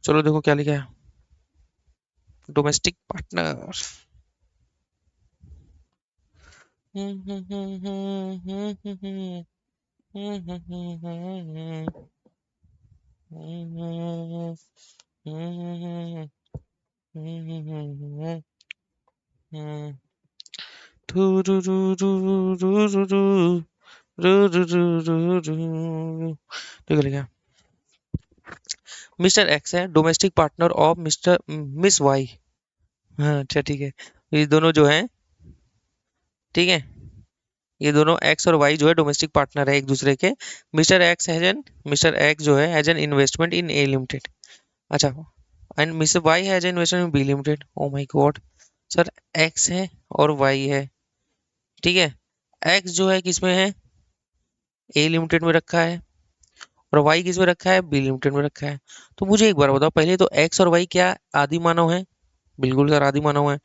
चलो देखो क्या लिखा है, डोमेस्टिक पार्टनर। देखो लिखा है मिस्टर एक्स है domestic partner of Mr Miss Y. हाँ अच्छा ठीक है, ये दोनों जो है, ठीक है, ये दोनों एक्स और वाई जो है डोमेस्टिक पार्टनर है एक दूसरे के। मिस्टर एक्स जो है has an investment in A limited. अच्छा, and mister Y has an investment in B limited. Oh my God sir, X है और वाई है, ठीक है, एक्स जो है किसमें है, ए लिमिटेड में रखा है, और वाई किसमें रखा है, बी लिमिटेड में रखा है। तो मुझे एक बार बताओ पहले, तो एक्स और वाई क्या आदि मानव है, बिल्कुल सर आदि मानव है।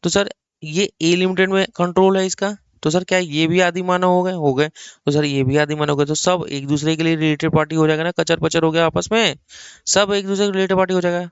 तो सर ये ए लिमिटेड में कंट्रोल है इसका, तो सर क्या ये भी आदि मानव हो गए, तो सर ये भी आदि मानव हो गए, तो सब एक दूसरे के लिए रिलेटेड पार्टी हो जाएगा ना, कचर पचर हो गया आपस में, सब एक दूसरे के रिलेटेड पार्टी हो जाएगा।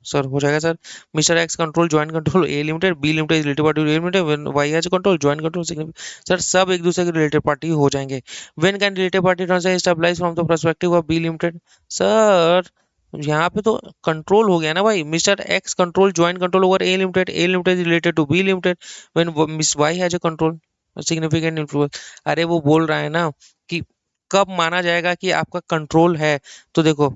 सर हो जाएगा sir, Mr X control joint control A limited, B limited is related party A limited, when Y has control joint control. Sir सब एक दूसरे के रिलेटेड पार्टी हो जाएंगे। When can related party transfer stabilize from the perspective of B limited. Sir यहाँ पे तो control हो गया ना भाई, Mr X control joint control over A limited related to B limited, when Miss why has a control significant influence. अरे वो बोल रहा है ना कि कब माना जाएगा कि आपका कंट्रोल है। तो देखो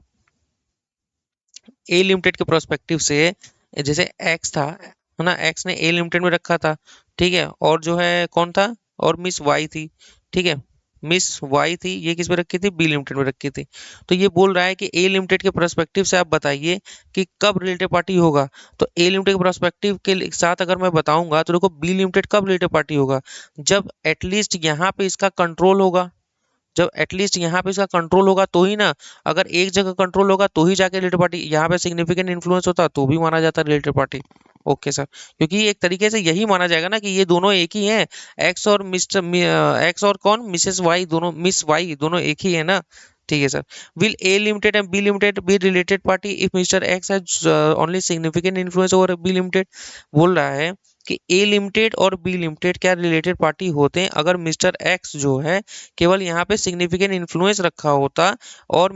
ए लिमिटेड के प्रोस्पेक्टिव से, जैसे एक्स था है ना, एक्स ने ए लिमिटेड में रखा था, ठीक है, और जो है कौन था, और मिस वाई थी, ठीक है, मिस वाई थी, ये किस में रखी थी, बी लिमिटेड में रखी थी। तो ये बोल रहा है कि ए लिमिटेड के प्रोस्पेक्टिव से आप बताइए कि कब रिलेटेड पार्टी होगा। तो ए लिमिटेड के प्रोस्पेक्टिव के साथ अगर मैं बताऊंगा तो देखो बी लिमिटेड कब रिलेटेड पार्टी होगा, जब एटलीस्ट यहाँ पे इसका कंट्रोल होगा, जब एटलीस्ट यहाँ पे इसका कंट्रोल होगा तो ही ना। अगर एक जगह कंट्रोल होगा तो ही जाके रिलेटेड पार्टी, यहाँ पे सिग्निफिकेंट इन्फ्लुएंस होता तो भी माना जाता रिलेटेड पार्टी। ओके सर, क्योंकि एक तरीके से यही माना जाएगा ना कि ये दोनों एक ही हैं, एक्स और एक्स और कौन मिसेस वाई, दोनों मिस वाई दोनों एक ही है ना। ठीक है sir, will A limited and B limited be related party if Mr X has only significant influence over B limited. बोल रहा है कि ए लिमिटेड और बी लिमिटेड क्या रिलेटेड पार्टी होते हैं अगर मिस्टर एक्स जो है केवल यहाँ पे सिग्निफिकेंट इन्फ्लुएंस रखा होता, और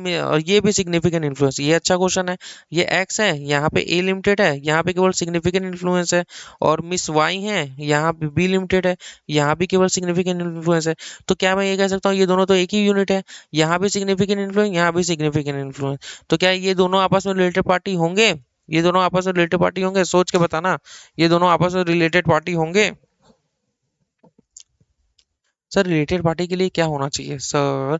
ये भी सिग्निफिकेंट इन्फ्लुएंस, ये अच्छा क्वेश्चन है। ये एक्स है, यहाँ पे ए लिमिटेड है, यहाँ पे केवल सिग्निफिकेंट इन्फ्लुएंस है, और मिस वाई है, यहाँ पे बी लिमिटेड है, यहाँ भी केवल सिग्निफिकेंट इन्फ्लुएंस है। तो क्या मैं ये कह सकता हूँ ये दोनों तो एक ही यूनिट है, यहाँ भी सिग्निफिकेंट इन्फ्लुएंस, यहाँ भी सिग्निफिकेंट इन्फ्लुएंस, तो क्या ये दोनों आपस में रिलेटेड पार्टी होंगे, ये दोनों आपस में रिलेटेड पार्टी होंगे, सोच के बताना, ये दोनों आपस में रिलेटेड पार्टी होंगे। सर रिलेटेड पार्टी के लिए क्या होना चाहिए सर?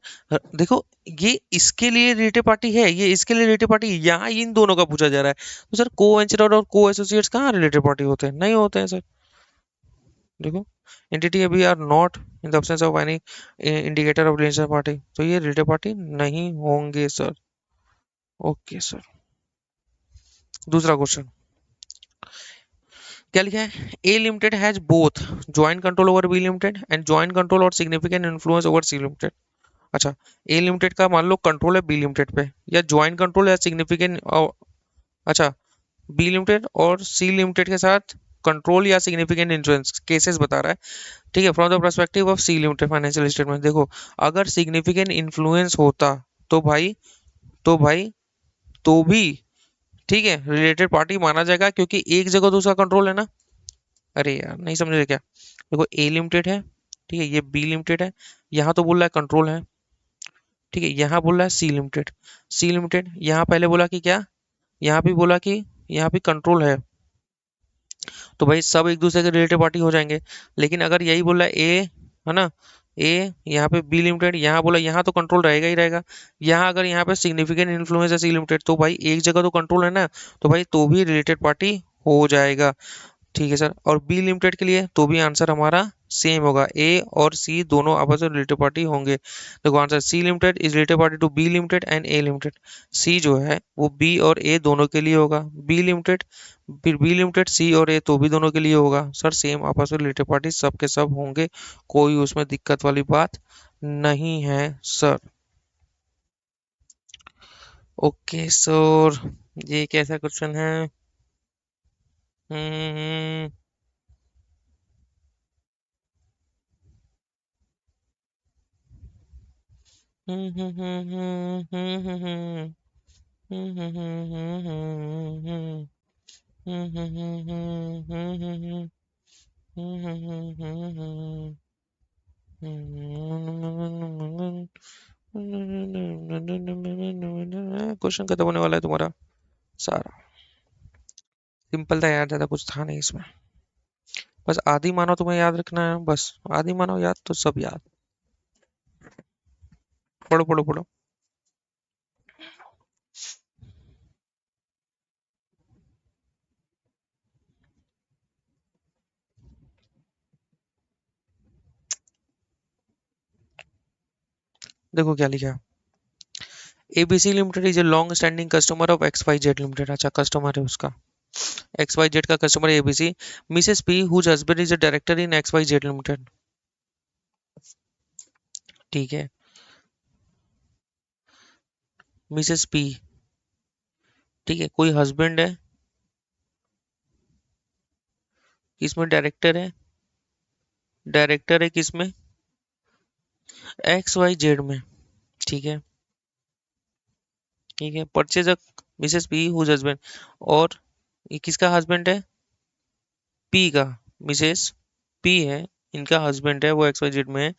देखो, ये इसके लिए रिलेटेड पार्टी है, ये इसके लिए रिलेटेड पार्टी, यहाँ इन दोनों का पूछा जा रहा है। तो सर को वेंचर और को एसोसिएट्स कहाँ रिलेटेड पार्टी होते हैं? नहीं होते हैं सर। देखो, एंटिटी अभी are not in the absence of any indicator of related party, तो ये रिलेटेड पार्टी नहीं होंगे सर। Okay sir. दूसरा क्वेश्चन क्या लिखा है? A limited has both joint control over B limited and joint control और significant influence over C limited. अच्छा, ए लिमिटेड का मान लो कंट्रोल है बी लिमिटेड पे, या ज्वाइंट कंट्रोल या सिग्निफिकेंट। अच्छा, बी लिमिटेड और सी लिमिटेड के साथ कंट्रोल या सिग्निफिकेंट इन्फ्लुएंस केसेस बता रहा है। ठीक है, from the perspective of C limited financial statement. देखो, अगर सिग्निफिकेंट इन्फ्लुएंस होता तो भाई, तो भाई, तो भी ठीक है रिलेटेड पार्टी माना जाएगा, क्योंकि एक जगह तो उसका कंट्रोल है ना। अरे यार, नहीं समझे क्या? देखो, ए लिमिटेड है, ठीक है, ये बी लिमिटेड है, यहाँ तो बोल रहा है कंट्रोल है, ठीक है, यहाँ बोल रहा है सी लिमिटेड। सी लिमिटेड यहाँ पहले बोला कि क्या, यहाँ भी बोला कि यहाँ भी कंट्रोल है, तो भाई सब एक दूसरे के रिलेटेड पार्टी हो जाएंगे। लेकिन अगर यही बोला ए, है ना, ए, यहाँ पे बी लिमिटेड, यहाँ बोला यहाँ तो कंट्रोल रहेगा ही रहेगा। यहाँ अगर यहाँ पे सिग्निफिकेंट इन्फ्लुएंस है सी लिमिटेड, तो भाई एक जगह तो कंट्रोल है ना, तो भाई तो भी रिलेटेड पार्टी हो जाएगा। ठीक है सर। और बी लिमिटेड के लिए तो भी आंसर हमारा सेम होगा, ए और सी दोनों आपस में रिलेटेड पार्टी होंगे। देखो answer, C limited is related party to B limited and A limited. C जो है वो बी और ए दोनों के लिए होगा, बी लिमिटेड, फिर बी लिमिटेड सी और ए तो भी दोनों के लिए होगा। सर सेम आपस में रिलेटेड पार्टी सब के सब होंगे, कोई उसमें दिक्कत वाली बात नहीं है सर। ओके सर, ये कैसा क्वेश्चन है? हम्म हम्म हम्म हम्म हम्म हम्म हम्म क्वेश्चन खत्म होने वाला है तुम्हारा सारा। सिंपल था यार, ज्यादा कुछ था नहीं इसमें। बस आदि मानव तुम्हें याद रखना है, बस आदि मानव याद तो सब याद। पढ़ो पढ़ो पढ़ो। देखो क्या लिखा है? ABC limited is a long standing customer of X Y Z limited. अच्छा, कस्टमर है उसका, एक्स वाई जेड का कस्टमर है ABC. Mrs P whose husband is a director in X Y Z limited. ठीक है, मिसेस पी, ठीक है, कोई हस्बैंड है, किसमें डायरेक्टर है? डायरेक्टर है किसमें? एक्स वाई जेड में। ठीक है, ठीक है, purchase Mrs P whose husband, और ये किसका हस्बैंड है? पी का, मिसेस पी है, इनका हस्बैंड है, वो एक्स वाई जेड में है।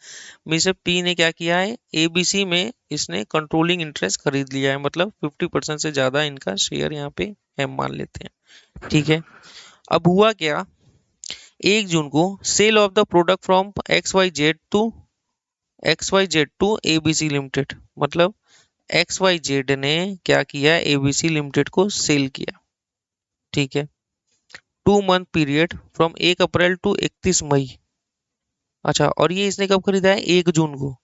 मिसेस पी ने क्या किया है, एबीसी में इसने कंट्रोलिंग इंटरेस्ट खरीद लिया है, मतलब 50% से ज्यादा इनका शेयर यहाँ पे है, मान लेते हैं। ठीक है, अब हुआ क्या, 1 जून को sale of the product from X Y Z to ABC limited, मतलब एक्स वाई जेड ने क्या किया, एबीसी लिमिटेड को सेल किया। ठीक है, 2 month period from 1 April to 31 May. अच्छा, और ये इसने कब खरीदा है? 1 जून को,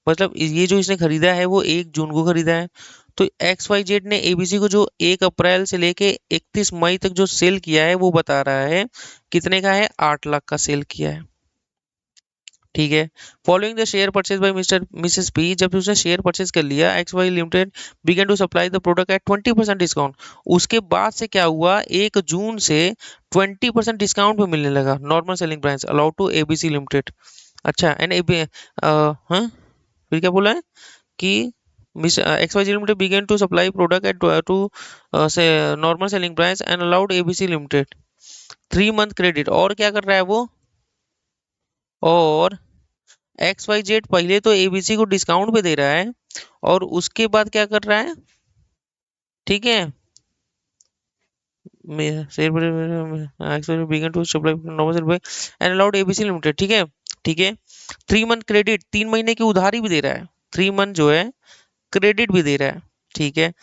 मतलब ये जो इसने खरीदा है वो 1 जून को खरीदा है। तो एक्स वाई जेड ने एबीसी को जो 1 अप्रैल से लेके 31 मई तक जो सेल किया है, वो बता रहा है कितने का है, 8 लाख का सेल किया है। ठीक है, following the share purchase by Mr Mrs P, जब उसने शेयर परचेज कर लिया, X Y limited began to supply the product at 20% discount. उसके बाद से क्या हुआ, 1 जून से 20% डिस्काउंट पे मिलने लगा, normal selling price allowed to ABC limited. अच्छा, एंड हाँ, फिर क्या बोला है कि miss X Y limited began to supply product at two से normal selling price and allowed ABC limited 3 month credit. और क्या कर रहा है वो, और एक्स वाई जेड पहले तो एबीसी को डिस्काउंट पे दे रहा है, और उसके बाद क्या कर रहा है, ठीक है, share began to supply normal and allowed ABC limited. ठीक है, ठीक है। 3 मंथ क्रेडिट, 3 महीने की उधारी भी दे रहा है, 3 मंथ जो है क्रेडिट भी दे रहा है। ठीक है।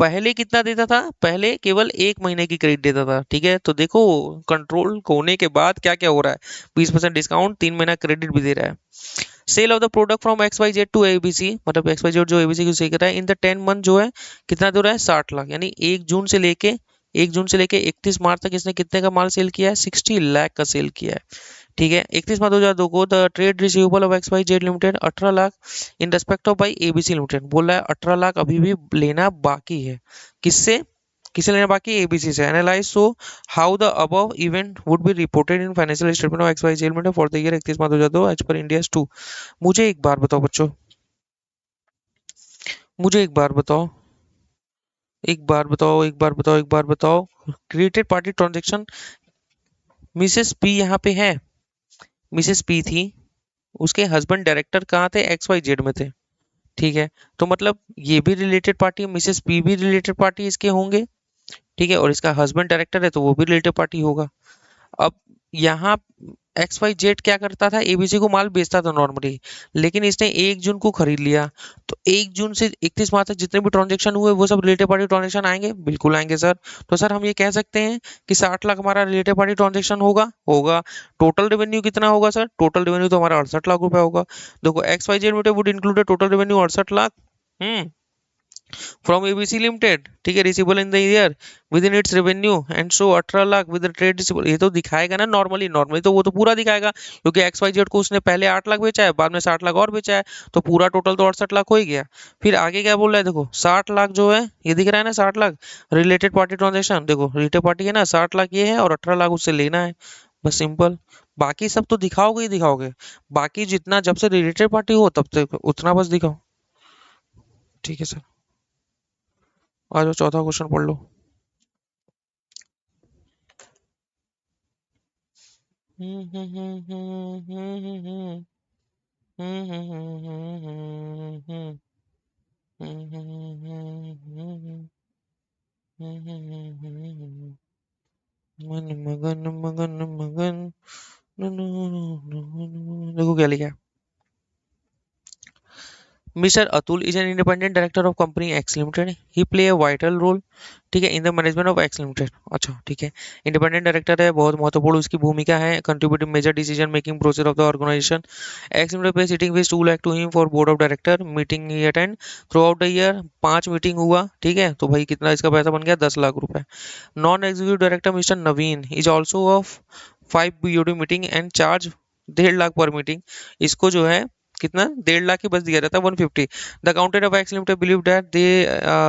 पहले कितना देता था, पहले केवल 1 महीने की क्रेडिट देता था। ठीक है, तो देखो कंट्रोल होने के बाद क्या क्या हो रहा है, 20% डिस्काउंट, 3 महीना क्रेडिट भी दे रहा है। Sale of the product from X Y Z to ABC, मतलब एक्स वाई जेड जो एबीसी को सेल कर रहा है, इन द 10 मंथ जो है कितना दे रहा है, 60 लाख, यानी 1 जून से लेके 31 मार्च तक इसने कितने का माल सेल किया है, 60 लाख का सेल किया है। ठीक है। 31 मार्च 2002 को the trade receivable of X Y Z limited 18 lakh in respect of by ABC limited, बोल रहा है 18 लाख अभी भी लेना बाकी है। किससे, किसे लेना बाकी, एबीसी से। Analyse so how the above event would be reported in financial statement of X Y Z limited for the year 31 March 2002 as per Ind AS two. मुझे एक बार बताओ बच्चों, मुझे एक बार बताओ, एक बार बताओ, एक बार बताओ, एक बार बताओ, created party transaction, Mrs P यहाँ पे है, मिसेस पी थी, उसके हस्बैंड डायरेक्टर कहाँ थे, एक्स वाई जेड में थे। ठीक है, तो मतलब ये भी रिलेटेड पार्टी है, मिसेस पी भी रिलेटेड पार्टी इसके होंगे। ठीक है, और इसका हस्बैंड डायरेक्टर है तो वो भी रिलेटेड पार्टी होगा। अब यहाँ एक्स वाई जेड क्या करता था, एबीसी को माल बेचता था नॉर्मली, लेकिन इसने 1 जून को खरीद लिया, तो 1 जून से 31 मार्च तक जितने भी ट्रांजेक्शन हुए वो सब रिलेटेड पार्टी ट्रांजेक्शन आएंगे, बिल्कुल आएंगे सर। तो सर हम ये कह सकते हैं कि 60 लाख हमारा रिलेटेड पार्टी ट्रांजेक्शन होगा, होगा। टोटल रेवेन्यू कितना होगा सर, टोटल रेवेन्यू तो हमारा 68 लाख रुपया होगा। देखो X Y Z would include total revenue 68 lakh. Hmm from ABC limited, ठीक है, receivable in the year within its revenue and show 18 lakh with trade receivable, ये तो दिखाएगा ना नॉर्मली, नॉर्मली तो वो तो पूरा दिखाएगा, क्योंकि एक्स वाई जेड को उसने पहले 8 लाख बेचा है, बाद में 60 लाख और बेचा है, तो पूरा टोटल तो 68 लाख हो ही गया। फिर आगे क्या बोल रहा है, देखो 60 लाख जो है ये दिख रहा है ना, 60 लाख रिलेटेड पार्टी ट्रांजेक्शन, देखो रिलेटेड पार्टी है ना, 60 लाख ये है और 18 लाख उससे लेना है, बस सिंपल। बाकी सब तो दिखाओगे ही दिखाओगे, बाकी जितना जब से रिलेटेड पार्टी हो तब तक उतना बस दिखाओ। ठीक है सर, आ जाओ चौथा क्वेश्चन पढ़ लो। मन मगन मगन मगन, देखो क्या लिखा है, Mr Atul is an independent director of company X limited, he play a vital role, ठीक है, in the management of X limited. अच्छा ठीक है, इंडिपेंडेंट डायरेक्टर है, बहुत महत्वपूर्ण उसकी भूमिका है, contributing major decision making process of the organisation. X limited पे sitting fees 2 lakh to him for board of director, meeting he attend throughout the year, 5 meeting हुआ, ठीक है, तो भाई कितना इसका पैसा बन गया, 10 लाख रुपए। Non executive director mister Naveen is also of 5 BOD meeting and charge 1.5 lakh पर मीटिंग, इसको जो है कितना, 1.5 लाख ही बस दिया जाता है, 150। The accountant of X limited believe that they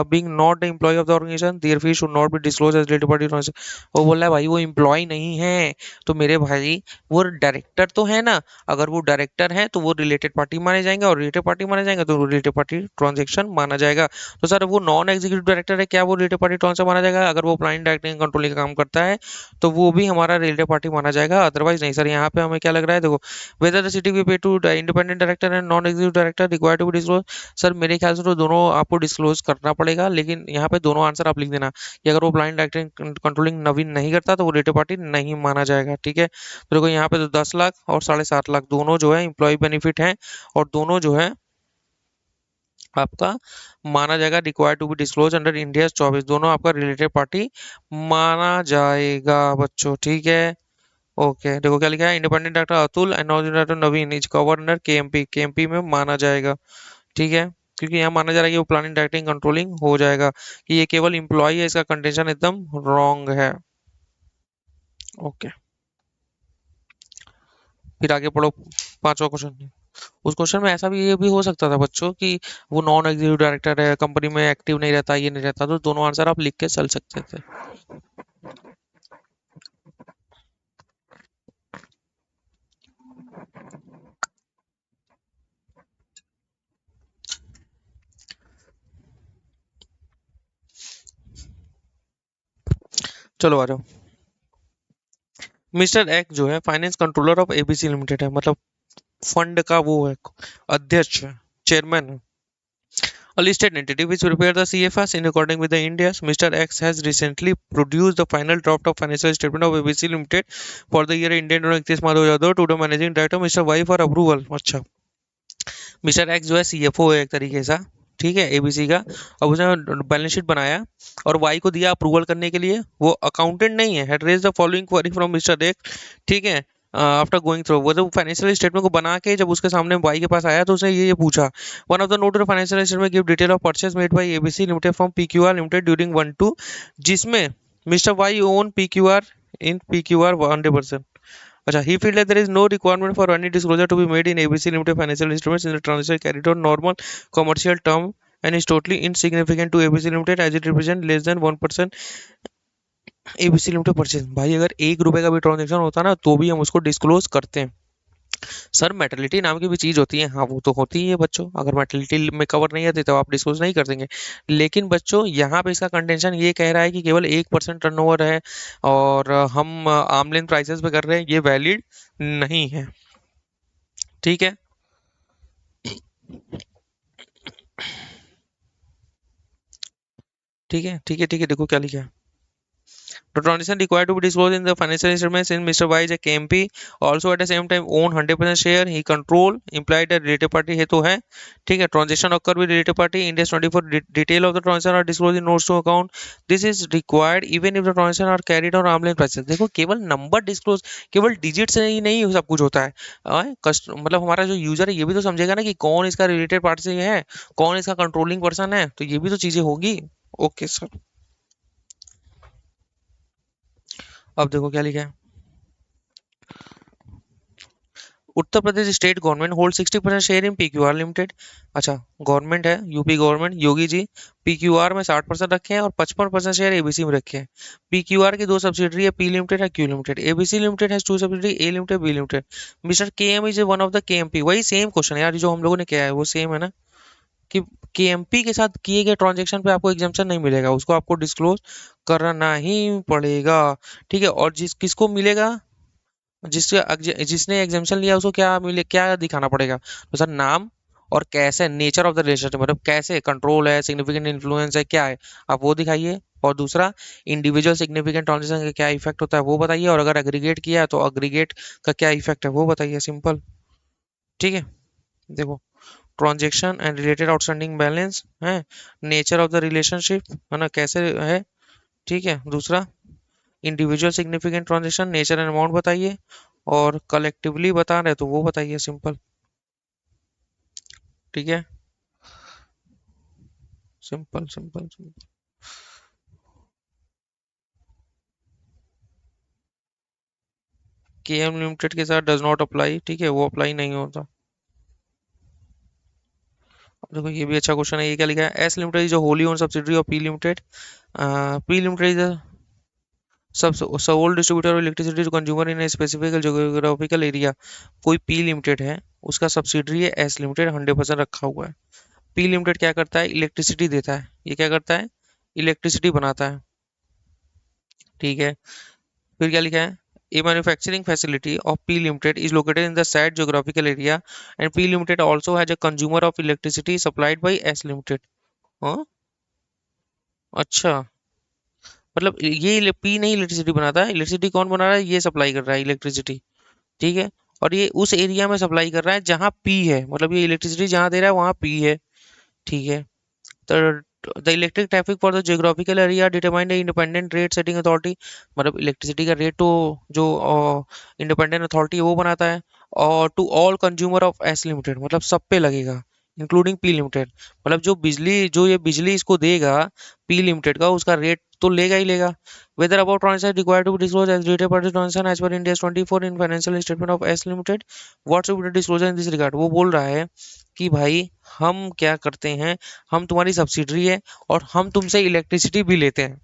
being not the employ of the organisation their fees should not be disclose as related party transaction. वो बोल रहा है भाई वो एम्प्लॉय नहीं है, तो मेरे भाई वो डायरेक्टर तो है ना, अगर वो डायरेक्टर है तो वो रिलेटेड पार्टी माने जाएंगे, और रिलेटेड पार्टी माने जाएंगे तो रिलेटेड पार्टी ट्रांजेक्शन माना जाएगा। तो सर वो नॉन एग्जीक्यूटिव डायरेक्टर है, क्या वो रिलेटेड पार्टी ट्रांजेक्शन माना जाएगा, अगर वो प्लानिंग डायरेक्टिंग कंट्रोलिंग का काम करता है तो वो भी हमारा रिलेटेड पार्टी माना जाएगा, अदरवाइज नहीं। सर यहाँ पे हमें क्या लग रहा है, देखो whether the city we pay to the independent director and non executive director required to be disclosed, sir मेरे ख्याल से तो दोनों आपको डिस्क्लोज करना पड़ेगा, लेकिन यहाँ पे दोनों आंसर आप लिख देना कि अगर वो ब्लाइंड डायरेक्टिंग कंट्रोलिंग नवीन नहीं करता तो वो रिलेटेड पार्टी नहीं माना जाएगा। ठीक है, तो देखो यहाँ पे तो 10 लाख और 7.5 लाख दोनों जो है इम्प्लॉय बेनिफिट हैं, और दोनों जो है आपका माना जाएगा, required to be disclose under India 24, दोनों आपका रिलेटेड पार्टी माना जाएगा बच्चों। ठीक है, ओके देखो क्या लिखा है, independent director Atul and non director Naveen is cover under KMP, KMP में माना जाएगा। ठीक है, क्योंकि यहाँ माना जा रहा है कि वो प्लानिंग डायरेक्टिंग कंट्रोलिंग हो जाएगा, कि ये केवल इंप्लॉय है, इसका कंटेंशन एकदम रॉन्ग है। ओके, फिर आगे पढ़ो, पांचवा क्वेश्चन। उस क्वेश्चन में ऐसा भी ये भी हो सकता था बच्चों कि वो नॉन एग्जीक्यूटिव डायरेक्टर है, कंपनी में एक्टिव नहीं रहता, ये नहीं रहता, तो दोनों आंसर आप लिख के चल सकते थे। चलो आ जाओ। मिस्टर एक्स जो है finance controller of ABC limited है, मतलब फंड का वो है, अध्यक्ष है, चेयरमैन है। A listed entity which prepare the CFS in accordance with the India's Mr. X has recently produced the final draft of financial statement of ABC Limited for the year ended on 31 March 2022 to the managing director Mr. Y for approval. अच्छा, mister X जो है CFO है एक तरीके से, ठीक है, ABC का। अब उसने बैलेंस शीट बनाया और वाई को दिया अप्रूवल करने के लिए। वो अकाउंटेंट नहीं है, had raise the following query from mister X, ठीक है। आफ्टर गोइंग थ्रू वो जब फाइनेंशियल स्टेटमेंट को बना के जब उसके सामने वाई के पास आया तो उसने ये पूछा, one of the note financial statement give detail of purchase made by ABC limited from PQR limited during 1-2, जिसमें मिस्टर वाई ओन पीक्यूआर इन पीक्यूआर 100%। अच्छा, he feel that there is no requirement for any disclosure to be made in ABC Limited financial instruments in the transaction carried on normal commercial term and is totally insignificant to ABC Limited as it represent less than 1% ABC Limited purchase। भाई अगर 1 रुपए का भी transaction होता ना तो भी हम उसको डिस्क्लोज करते हैं। सर मेटलिटी नाम की भी चीज होती है, हाँ वो तो होती ही है बच्चों, अगर मेटलिटी में कवर नहीं आती तो आप डिस्क्लोज नहीं कर देंगे। लेकिन बच्चों यहाँ पे इसका कंटेंशन ये कह रहा है कि केवल 1% टर्नओवर है और हम आर्म लेंथ प्राइसेस पे कर रहे हैं, ये वैलिड नहीं है। ठीक है, ठीक है, ठीक है, ठीक है, देखो क्या लिखा है। The transaction required to be disclosed in the financial instruments in Mr. Y is a KMP. Also at the same time own 100% share. He control implied a related party है तो है, ठीक है। Transaction occur with related party. India's 24 detail of the transaction are disclosed in notes to account. This is required even if the transaction are carried on arm's length prices। देखो केवल number disclose, केवल digit से ही नहीं सब कुछ होता है। मतलब हमारा जो यूजर है ये भी तो समझेगा ना कि कौन इसका रिलेटेड पार्टी से है, कौन इसका कंट्रोलिंग पर्सन है, तो ये भी तो चीजें होगी। ओके सर, अब देखो क्या लिखा है। Uttar Pradesh state government hold 60% share in PQR limited. अच्छा, गवर्नमेंट है UP government Yogi ji, PQR में 60% रखे हैं और 55% शेयर एबीसी में रखे हैं। पीक्यूआर की दो सब्सिडरी है, पी लिमिटेड है Q limited. ABC limited has two subsidiary, A limited B limited. Mister K M is one of the KMP. वही सेम क्वेश्चन यार जो हम लोगों ने किया है वो सेम है ना, कि केएमपी के साथ किए गए ट्रांजेक्शन पे आपको एग्जाम्पशन नहीं मिलेगा, उसको आपको डिस्क्लोज करना ही पड़ेगा। ठीक है, और जिस किसको मिलेगा, जिसने एग्जाम्पशन लिया उसको क्या मिले, क्या दिखाना पड़ेगा, तो सर नाम और कैसे नेचर ऑफ द रिलेशनशिप, मतलब कैसे कंट्रोल है, सिग्निफिकेंट इन्फ्लुएंस है, क्या है, आप वो दिखाइए। और दूसरा इंडिविजुअल सिग्निफिकेंट ट्रांजेक्शन का क्या इफेक्ट होता है वो बताइए, और अगर एग्रीगेट किया है तो एग्रीगेट का क्या इफेक्ट है वो बताइए, सिंपल। ठीक है, देखो transaction and related outstanding balance है, नेचर ऑफ द रिलेशनशिप है ना, कैसे है, ठीक है। दूसरा individual significant transaction nature and amount बताइए, और कलेक्टिवली बता रहे तो वो बताइए, सिंपल। ठीक है, simple simple simple. KM limited के साथ डज नॉट अप्लाई, ठीक है, वो अप्लाई नहीं होता। अब देखो ये भी अच्छा क्वेश्चन है, ये क्या लिखा है, S limited is wholly own subsidiary of P limited. P limited is sub sold distributor of electricity to consumer in a specific geographical area. कोई पी लिमिटेड है, उसका सब्सिडरी है एस लिमिटेड, 100% रखा हुआ है। पी लिमिटेड क्या करता है, इलेक्ट्रिसिटी देता है, ये क्या करता है, इलेक्ट्रिसिटी बनाता है। ठीक है, फिर क्या लिखा है, ए manufacturing facility of P limited is located in the sad geographical area and P limited also has a consumer of electricity supplied by S limited. हाँ, अच्छा, मतलब ये पी नहीं इलेक्ट्रिसिटी बनाता है, इलेक्ट्रिसिटी कौन बना रहा है, ये सप्लाई कर रहा है इलेक्ट्रिसिटी। ठीक है, और ये उस एरिया में सप्लाई कर रहा है जहाँ पी है, मतलब ये इलेक्ट्रिसिटी जहाँ दे रहा है वहाँ पी है। ठीक है, तो the electric traffic for the geographical area determined independent rate setting authority, मतलब इलेक्ट्रिसिटी का रेट तो जो इंडिपेंडेंट अथॉरिटी है वो बनाता है। और to all consumer of S limited, मतलब सब पे लगेगा इंक्लूडिंग पी लिमिटेड, मतलब जो बिजली, जो ये बिजली इसको देगा पी लिमिटेड का, उसका रेट तो लेगा ही लेगा। Whether about transaction required to be disclose as related party transaction as per India 24 in financial statement of S limited, what should be disclosure in this regard. वो बोल रहा है कि भाई हम क्या करते हैं, हम तुम्हारी सब्सिडरी है और हम तुमसे इलेक्ट्रिसिटी भी लेते हैं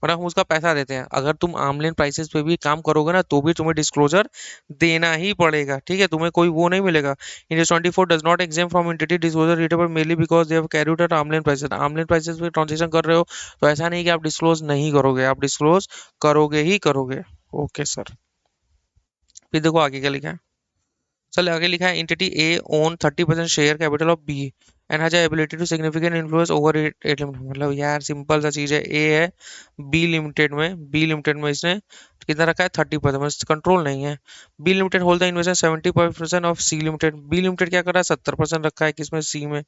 और हम उसका पैसा देते हैं। अगर तुम आमलेन प्राइसेस पे भी काम करोगे ना तो भी तुम्हें डिस्क्लोजर देना ही पड़ेगा। ठीक है, तुम्हें कोई वो नहीं मिलेगा। India 24 does not exempt from entity disclosure रिटेबल mainly because they have carried out arm length prices. Arm length prices पे ट्रांजेक्शन कर रहे हो तो ऐसा नहीं कि आप डिस्क्लोज नहीं करोगे, आप डिस्क्लोज करोगे ही करोगे। ओके सर, फिर देखो आगे क्या लिखा है। चल आगे लिखा है entity A own 30% share capital of B and has ability to significant influence over at limit. मतलब यार सिंपल सा चीज है, ए है बी लिमिटेड में इसने कितना रखा है 30%, कंट्रोल नहीं है। B limited hold the investment 70% of C limited, B limited क्या कर रहा है 70% रखा है किसमें, सी में,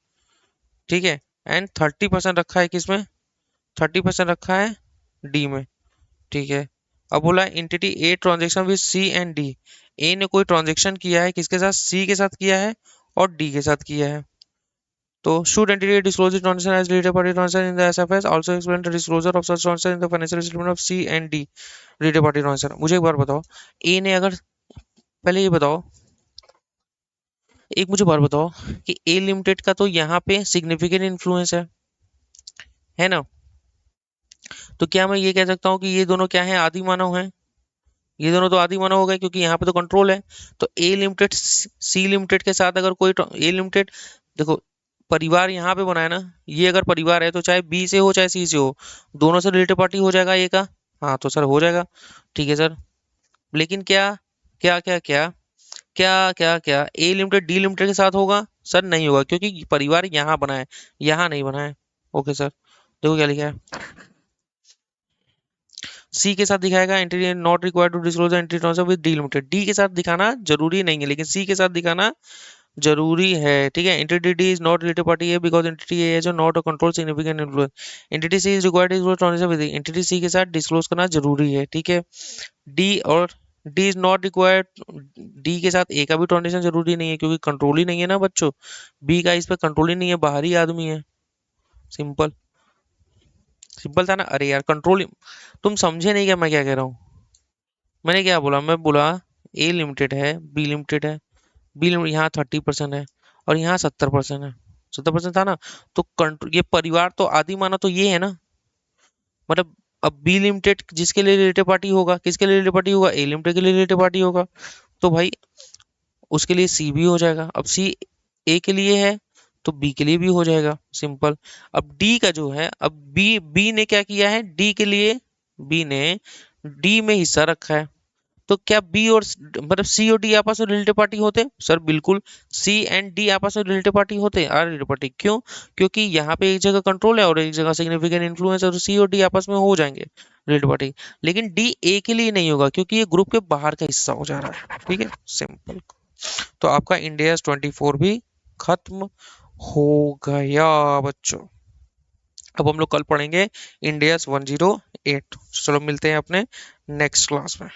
ठीक है। एंड 30% रखा है किसमें, 30% रखा है डी में, ठीक है। अब बोला entity A transaction with C and D, A ने कोई ट्रांजेक्शन किया है किसके साथ, सी के साथ किया है और डी के साथ किया है। तो should entity disclose the transaction as related party transaction in the SFS, also explain the disclosure of such transaction in the financial statement of C and D related party transaction। मुझे एक बार बताओ, ए ने अगर, पहले ये बताओ, एक मुझे बार बताओ कि ए लिमिटेड का तो यहाँ पे सिग्निफिकेंट इन्फ्लुएंस है ना, तो क्या मैं ये कह सकता हूँ कि ये दोनों क्या है, आदि मानव हैं, ये दोनों तो आदि मानव हो गए क्योंकि यहाँ पे तो कंट्रोल है। तो ए लिमिटेड सी लिमिटेड के साथ अगर कोई ए लिमिटेड, देखो परिवार यहाँ पे बना है ना, ये अगर परिवार है तो चाहे बी से हो चाहे सी से हो, दोनों से रिलेटेड पार्टी हो जाएगा ए का। हाँ तो सर हो जाएगा, ठीक है सर। लेकिन क्या क्या क्या क्या क्या क्या क्या ए लिमिटेड डी लिमिटेड के साथ होगा, सर नहीं होगा क्योंकि परिवार यहाँ बना है, यहाँ नहीं बना है। ओके सर, देखो क्या लिखा है, सी के साथ दिखाएगा entity not required to disclose entity transfer with D limited, D के साथ दिखाना जरूरी नहीं है लेकिन सी के साथ दिखाना जरूरी है, ठीक है। Entity D is not related party है because entity A has not a control significant influence, entity C is required to disclose transaction with entity C के साथ डिस्क्लोज करना जरूरी है, ठीक है। डी और D is not required, D के साथ ए का भी ट्रांजेक्शन जरूरी नहीं है क्योंकि कंट्रोल ही नहीं है ना बच्चों, बी का इस पे कंट्रोल ही नहीं है, बाहरी आदमी है। सिंपल, सिंपल था ना। अरे यार कंट्रोल, तुम समझे नहीं क्या मैं क्या कह रहा हूँ। मैंने क्या बोला, मैं बोला ए लिमिटेड है बी लिमिटेड है, बी लिमिटेड यहाँ 30% है और यहाँ 70% है, 70% था ना। तो कंट्रोल, ये परिवार तो आदि माना तो ये है ना, मतलब अब बी लिमिटेड जिसके लिए रिलेटेड पार्टी होगा, किसके लिए रिलेटेड पार्टी होगा, ए लिमिटेड के लिए रिलेटेड पार्टी होगा, तो भाई उसके लिए सी भी हो जाएगा। अब सी ए के लिए है तो बी के लिए भी हो जाएगा, सिंपल। अब डी का जो है, अब बी बी ने क्या किया है डी के लिए, बी ने डी में हिस्सा रखा है, तो क्या बी और मतलब सी और डी आपस में रिलेटेड पार्टी होते, सर बिल्कुल। सी एंड डी आपस में रिलेटेड पार्टी होते, आर रिलेटेड पार्टी, क्यों, क्योंकि यहाँ पे एक जगह कंट्रोल है और एक जगह सिग्निफिकेंट इन्फ्लुएंस है, तो सी और डी आपस में हो जाएंगे रिलेटेड पार्टी। लेकिन डी ए के लिए नहीं होगा क्योंकि ये ग्रुप के बाहर का हिस्सा हो जा रहा है, ठीक है, सिंपल। तो आपका इंडिया 24 भी खत्म हो गया बच्चों। अब हम लोग कल पढ़ेंगे इंडिया 108। चलो मिलते हैं अपने नेक्स्ट क्लास में।